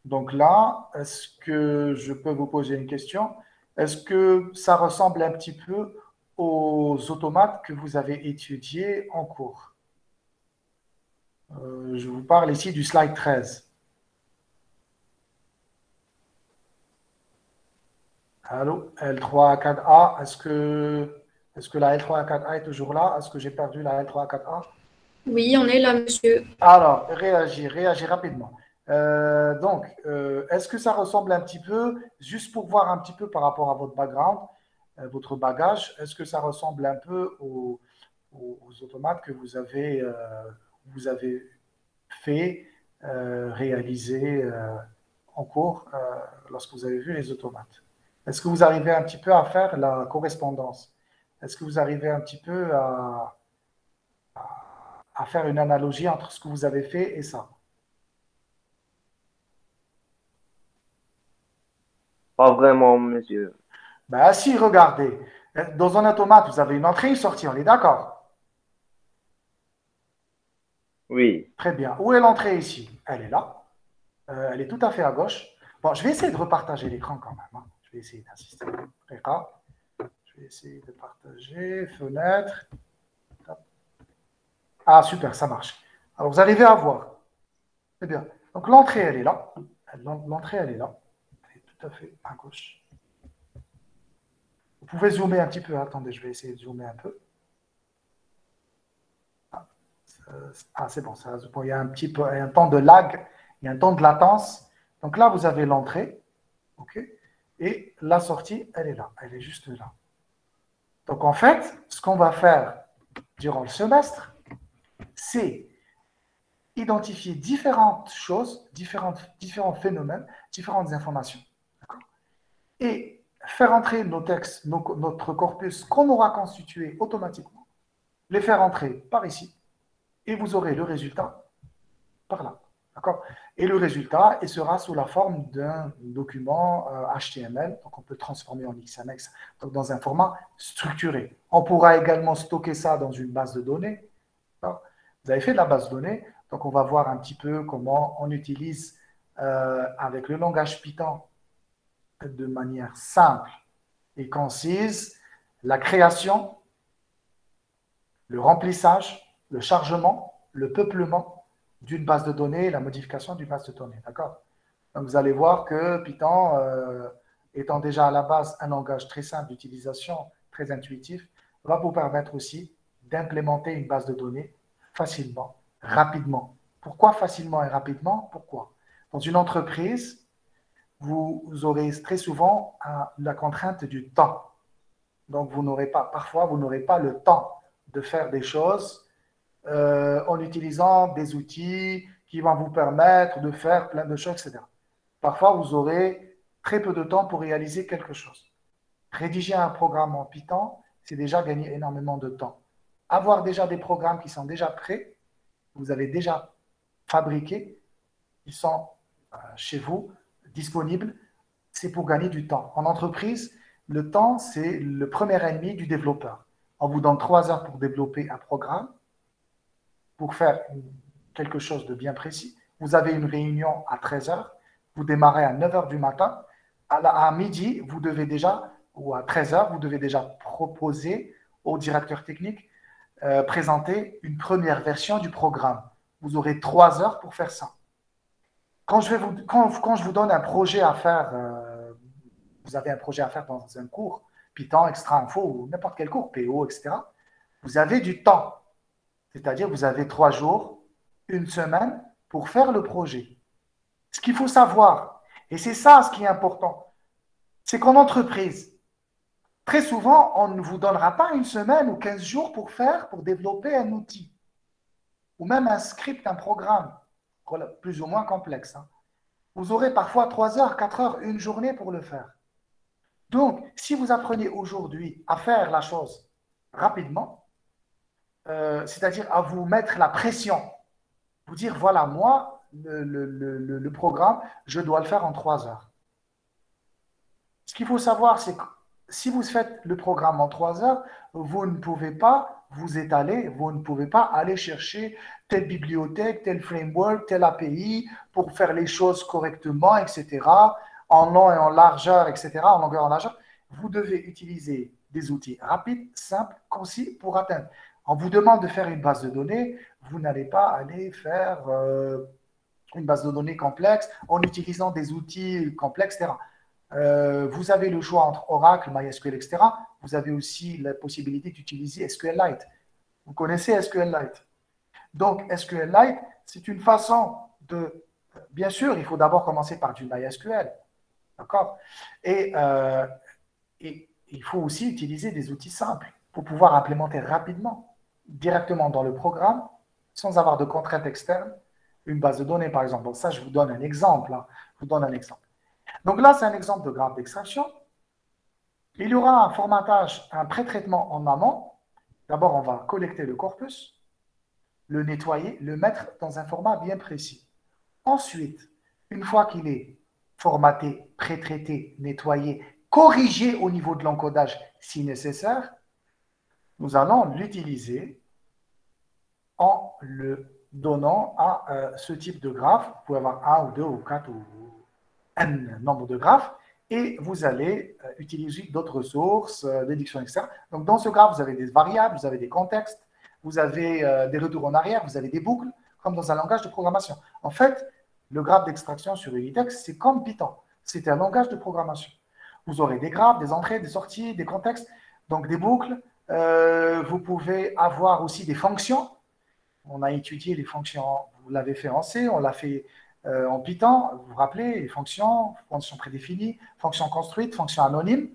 Donc là, est-ce que je peux vous poser une question? Est-ce que ça ressemble un petit peu aux automates que vous avez étudiés en cours? Je vous parle ici du slide 13. Allô, L3A4A, est-ce que la L3A4A est toujours là? Est-ce que j'ai perdu la L3A4A? Oui, on est là, monsieur. Alors, réagis rapidement. Donc, est-ce que ça ressemble un petit peu, juste pour voir un petit peu par rapport à votre background, votre bagage, est-ce que ça ressemble un peu aux automates que vous avez fait, réaliser en cours lorsque vous avez vu les automates. Est-ce que vous arrivez un petit peu à faire la correspondance? Est-ce que vous arrivez un petit peu à faire une analogie entre ce que vous avez fait et ça? Pas vraiment, monsieur. Ben, si, regardez. Dans un automate, vous avez une entrée et une sortie, on est d'accord? Oui. Très bien. Où est l'entrée ici? Elle est là. Elle est tout à fait à gauche. Bon, je vais essayer de repartager l'écran quand même, hein. Je vais essayer d'insister. D'accord. Je vais essayer de partager. Fenêtre. Ah, super, ça marche. Alors, vous arrivez à voir. Très bien. Donc, l'entrée, elle est là. L'entrée, elle est là. Elle est tout à fait à gauche. Vous pouvez zoomer un petit peu. Attendez, je vais essayer de zoomer un peu. Ah, c'est bon, bon. Il y a un petit peu, il y a un temps de lag, il y a un temps de latence. Donc là, vous avez l'entrée, ok, et la sortie, elle est là, elle est juste là. Donc en fait, ce qu'on va faire durant le semestre, c'est identifier différentes choses, différents phénomènes, différentes informations, et faire entrer nos textes, notre corpus qu'on aura constitué automatiquement, les faire entrer par ici, et vous aurez le résultat par là. D'accord? Et le résultat, il sera sous la forme d'un document HTML, donc on peut transformer en XML, donc dans un format structuré. On pourra également stocker ça dans une base de données. D'accord? Vous avez fait de la base de données, donc on va voir un petit peu comment on utilise avec le langage Python de manière simple et concise la création, le remplissage, le chargement, le peuplement d'une base de données et la modification d'une base de données. D'accord? Donc, vous allez voir que Python, étant déjà à la base un langage très simple d'utilisation, très intuitif, va vous permettre aussi d'implémenter une base de données facilement, rapidement. Pourquoi facilement et rapidement? Pourquoi? Dans une entreprise, vous aurez très souvent la contrainte du temps. Donc, parfois, vous n'aurez pas le temps de faire des choses en utilisant des outils qui vont vous permettre de faire plein de choses, etc. Parfois, vous aurez très peu de temps pour réaliser quelque chose. Rédiger un programme en Python, c'est déjà gagner énormément de temps. Avoir déjà des programmes qui sont déjà prêts, vous avez déjà fabriqué, ils sont chez vous, disponibles, c'est pour gagner du temps. En entreprise, le temps, c'est le premier ennemi du développeur. On vous donne 3 heures pour développer un programme, pour faire quelque chose de bien précis. Vous avez une réunion à 13 heures, vous démarrez à 9 heures du matin, à midi, vous devez déjà, ou à 13 heures, vous devez déjà proposer au directeur technique, présenter une première version du programme. Vous aurez 3 heures pour faire ça. Quand je vous donne un projet à faire, vous avez un projet à faire dans un cours, Python, Extra Info, ou n'importe quel cours, PO, etc., vous avez du temps. C'est-à-dire, vous avez 3 jours, une semaine pour faire le projet. Ce qu'il faut savoir, et c'est ça ce qui est important, c'est qu'en entreprise, très souvent, on ne vous donnera pas une semaine ou 15 jours pour développer un outil, ou même un script, un programme, plus ou moins complexe. Vous aurez parfois 3 heures, 4 heures, une journée pour le faire. Donc, si vous apprenez aujourd'hui à faire la chose rapidement, c'est-à-dire à vous mettre la pression, vous dire, voilà, moi, le programme, je dois le faire en 3 heures. Ce qu'il faut savoir, c'est que si vous faites le programme en 3 heures, vous ne pouvez pas vous étaler, vous ne pouvez pas aller chercher telle bibliothèque, tel framework, telle API pour faire les choses correctement, etc., en long et en largeur, etc., en longueur et en largeur. Vous devez utiliser des outils rapides, simples, concis pour atteindre. On vous demande de faire une base de données, vous n'allez pas aller faire une base de données complexe en utilisant des outils complexes, etc. Vous avez le choix entre Oracle, MySQL, etc. Vous avez aussi la possibilité d'utiliser SQLite. Vous connaissez SQLite. Donc, SQLite, c'est une façon de… Bien sûr, il faut d'abord commencer par du MySQL. D'accord? Et il faut aussi utiliser des outils simples pour pouvoir implémenter rapidement, directement dans le programme, sans avoir de contraintes externes, une base de données, par exemple. Donc ça, je vous donne un exemple. Hein. Je vous donne un exemple. Donc là, c'est un exemple de graphe d'extraction. Il y aura un formatage, un pré-traitement en amont. D'abord, on va collecter le corpus, le nettoyer, le mettre dans un format bien précis. Ensuite, une fois qu'il est formaté, pré-traité, nettoyé, corrigé au niveau de l'encodage si nécessaire, nous allons l'utiliser en le donnant à ce type de graphe. Vous pouvez avoir un ou deux ou quatre ou un nombre de graphes et vous allez utiliser d'autres sources, des dictionnaires, etc. Donc, dans ce graphe, vous avez des variables, vous avez des contextes, vous avez des retours en arrière, vous avez des boucles, comme dans un langage de programmation. En fait, le graphe d'extraction sur Unitex, c'est comme Python. C'est un langage de programmation. Vous aurez des graphes, des entrées, des sorties, des contextes, donc des boucles. Vous pouvez avoir aussi des fonctions. On a étudié les fonctions, vous l'avez fait en C, on l'a fait en Python. Vous vous rappelez, les fonctions prédéfinies, fonctions construites, fonctions anonymes.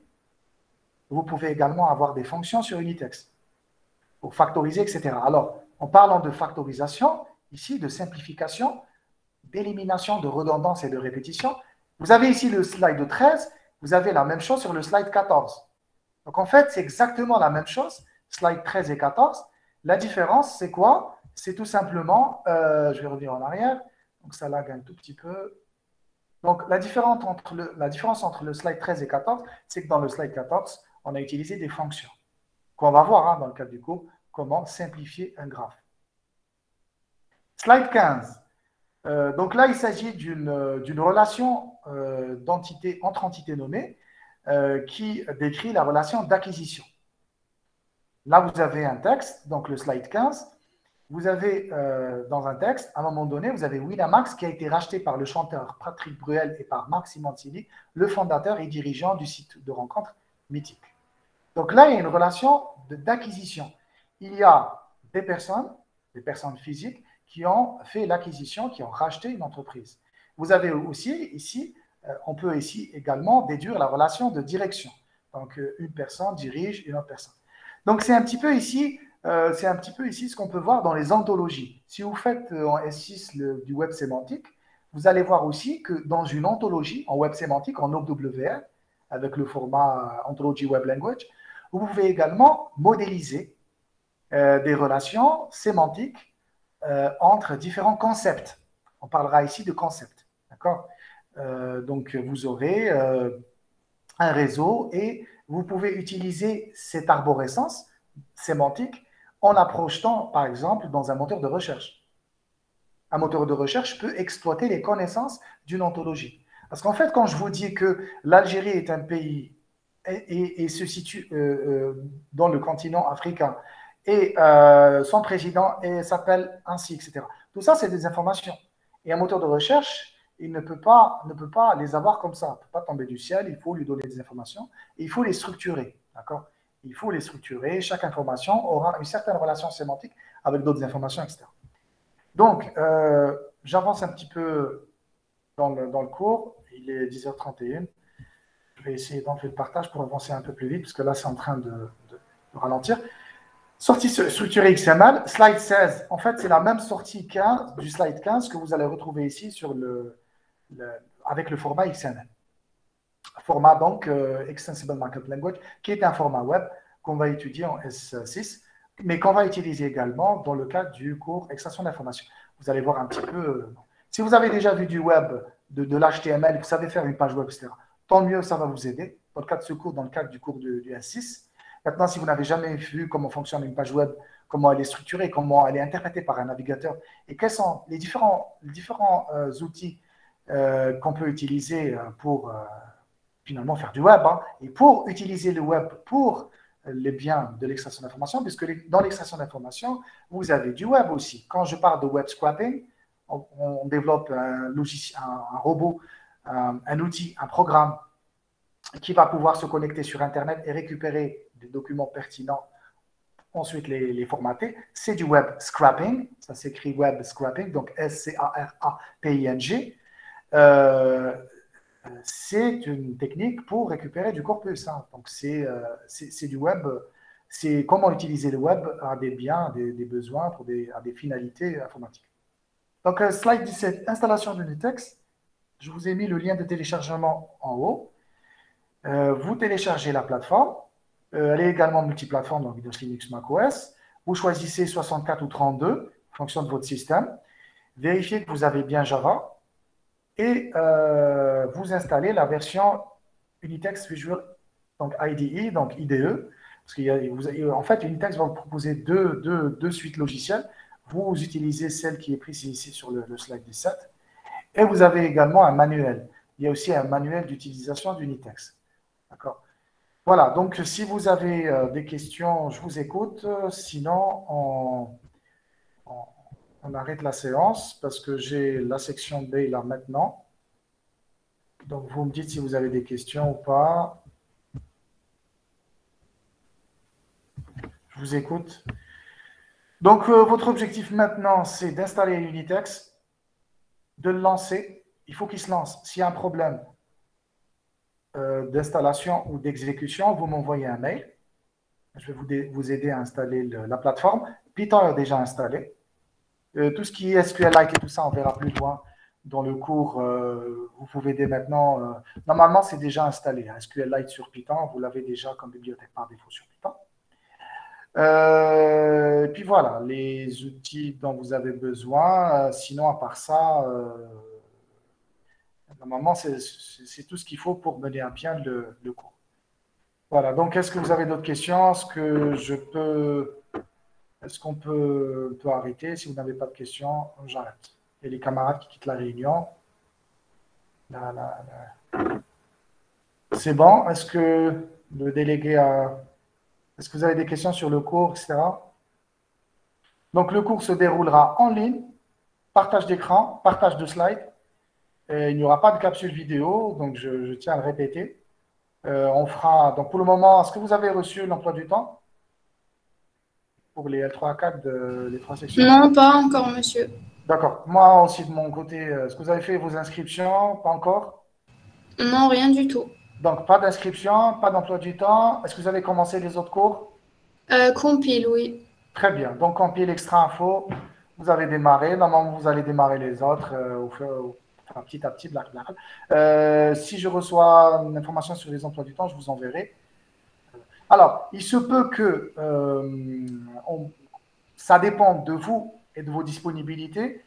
Vous pouvez également avoir des fonctions sur Unitex pour factoriser, etc. Alors, en parlant de factorisation, ici, de simplification, d'élimination de redondance et de répétition, vous avez ici le slide 13, vous avez la même chose sur le slide 14. Donc, en fait, c'est exactement la même chose, slide 13 et 14. La différence, c'est quoi? C'est tout simplement, je vais revenir en arrière, donc ça lag un tout petit peu. Donc, la différence entre le slide 13 et 14, c'est que dans le slide 14, on a utilisé des fonctions qu'on va voir hein, dans le cadre du cours, comment simplifier un graphe. Slide 15. Donc là, il s'agit d'une relation entre entités nommées qui décrit la relation d'acquisition. Là, vous avez un texte, donc le slide 15. Vous avez dans un texte, à un moment donné, vous avez Winamax qui a été racheté par le chanteur Patrick Bruel et par Marc Simoncini, le fondateur et dirigeant du site de rencontre Mythique. Donc là, il y a une relation d'acquisition. Il y a des personnes physiques, qui ont fait l'acquisition, qui ont racheté une entreprise. Vous avez aussi ici, on peut ici également déduire la relation de direction. Donc, une personne dirige une autre personne. Donc, c'est un petit peu ici ce qu'on peut voir dans les ontologies. Si vous faites en S6 du web sémantique, vous allez voir aussi que dans une ontologie en web sémantique, en OWL, avec le format Ontology Web Language, vous pouvez également modéliser des relations sémantiques entre différents concepts. On parlera ici de concepts. D'accord? Donc, vous aurez un réseau et vous pouvez utiliser cette arborescence sémantique en la projetant, par exemple, dans un moteur de recherche. Un moteur de recherche peut exploiter les connaissances d'une ontologie. Parce qu'en fait, quand je vous dis que l'Algérie est un pays et se situe dans le continent africain, et son président s'appelle ainsi, etc. Tout ça, c'est des informations. Et un moteur de recherche, il ne peut pas les avoir comme ça. Il ne peut pas tomber du ciel, il faut lui donner des informations et il faut les structurer. D'accord? Il faut les structurer. Chaque information aura une certaine relation sémantique avec d'autres informations, etc. Donc, j'avance un petit peu dans le cours. Il est 10h31. Je vais essayer d'enlever le partage pour avancer un peu plus vite, parce que là, c'est en train de ralentir. Sortie structurée XML, slide 16. En fait, c'est la même sortie 15, du slide 15 que vous allez retrouver ici sur avec le format XML. Format donc Extensible Markup Language, qui est un format web qu'on va étudier en S6, mais qu'on va utiliser également dans le cadre du cours Extraction d'informations. Vous allez voir un petit peu. Si vous avez déjà vu du web, de l'HTML, vous savez faire une page web, etc., tant mieux, ça va vous aider. Dans le cadre de ce cours, dans le cadre du cours du S6. Maintenant, si vous n'avez jamais vu comment fonctionne une page web, comment elle est structurée, comment elle est interprétée par un navigateur, et quels sont les différents outils qu'on peut utiliser pour finalement faire du web, hein, et pour utiliser le web pour les biens de l'extraction d'informations, puisque dans l'extraction d'informations, vous avez du web aussi. Quand je parle de web scraping, on développe un logiciel, un robot, un outil, un programme qui va pouvoir se connecter sur Internet et récupérer des documents pertinents, ensuite les formater. C'est du web scrapping, ça s'écrit web scrapping, donc S-C-A-R-A-P-I-N-G. C'est une technique pour récupérer du corpus. Hein. Donc, c'est du web, c'est comment utiliser le web à des biens, à des besoins, à des finalités informatiques. Donc, slide 17, installation d'Unitex. Je vous ai mis le lien de téléchargement en haut. Vous téléchargez la plateforme. Elle est également multiplateforme, donc Windows, Linux, macOS. Vous choisissez 64 ou 32 en fonction de votre système. Vérifiez que vous avez bien Java. Et vous installez la version Unitex Visual, donc IDE, donc IDE. Parce en fait, Unitex va vous proposer deux suites logicielles. Vous utilisez celle qui est prise ici sur le slide 17. Et vous avez également un manuel. Il y a aussi un manuel d'utilisation d'Unitex. D'accord. Voilà, donc si vous avez des questions, je vous écoute. Sinon, on arrête la séance parce que j'ai la section B là maintenant. Donc, vous me dites si vous avez des questions ou pas. Je vous écoute. Donc, votre objectif maintenant, c'est d'installer Unitex, de le lancer. Il faut qu'il se lance. S'il y a un problème d'installation ou d'exécution, vous m'envoyez un mail. Je vais vous aider à installer la plateforme. Python est déjà installé. Tout ce qui est SQLite et tout ça, on verra plus loin dans le cours. Vous pouvez dès maintenant. Normalement, c'est déjà installé. SQLite sur Python, vous l'avez déjà comme bibliothèque par défaut sur Python. Et puis voilà, les outils dont vous avez besoin. Sinon, à part ça, normalement, c'est tout ce qu'il faut pour mener à bien le cours. Voilà, donc est-ce que vous avez d'autres questions? Est-ce qu'on peut arrêter? Si vous n'avez pas de questions, j'arrête. Et les camarades qui quittent la réunion. C'est bon? Est-ce que le délégué a... Est-ce que vous avez des questions sur le cours, etc.? Donc, le cours se déroulera en ligne, partage d'écran, partage de slides. Et il n'y aura pas de capsule vidéo, donc je tiens à le répéter. On fera, donc pour le moment, est-ce que vous avez reçu l'emploi du temps pour les L3 à 4 les 3 sections? Non, pas encore, monsieur. D'accord. Moi aussi, de mon côté, est-ce que vous avez fait vos inscriptions? Pas encore? Non, rien du tout. Donc, pas d'inscription, pas d'emploi du temps. Est-ce que vous avez commencé les autres cours? Compile, oui. Très bien. Donc, compile extra info. Vous avez démarré. Normalement, vous allez démarrer les autres petit à petit. Si je reçois une information sur les emplois du temps, je vous enverrai. Alors, il se peut que ça dépend de vous et de vos disponibilités.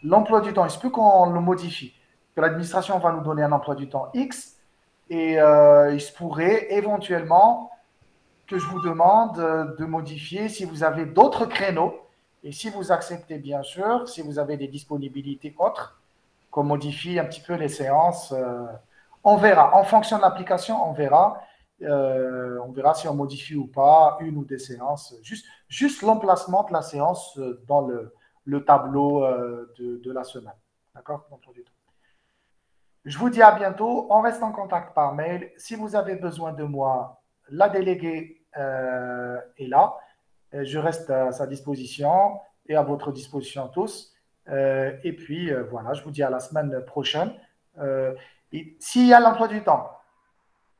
L'emploi du temps, il se peut qu'on le modifie. Que l'administration va nous donner un emploi du temps X et il se pourrait éventuellement que je vous demande de modifier si vous avez d'autres créneaux et si vous acceptez bien sûr, si vous avez des disponibilités autres, qu'on modifie un petit peu les séances. On verra. En fonction de l'application, on verra. On verra si on modifie ou pas une ou des séances. Juste l'emplacement de la séance dans le tableau de la semaine. D'accord? Je vous dis à bientôt. On reste en contact par mail. Si vous avez besoin de moi, la déléguée est là. Je reste à sa disposition et à votre disposition tous. Et puis, voilà, je vous dis à la semaine prochaine. S'il y a l'emploi du temps,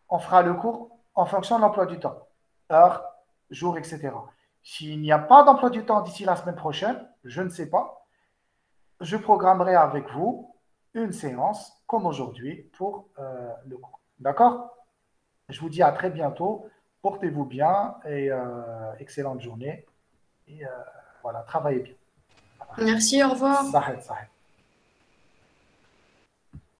on fera le cours en fonction de l'emploi du temps, heure, jour, etc. S'il n'y a pas d'emploi du temps d'ici la semaine prochaine, je ne sais pas, je programmerai avec vous une séance comme aujourd'hui pour le cours. D'accord? Je vous dis à très bientôt. Portez-vous bien et excellente journée. Et voilà, travaillez bien. Merci, au revoir. Sahet, sahet.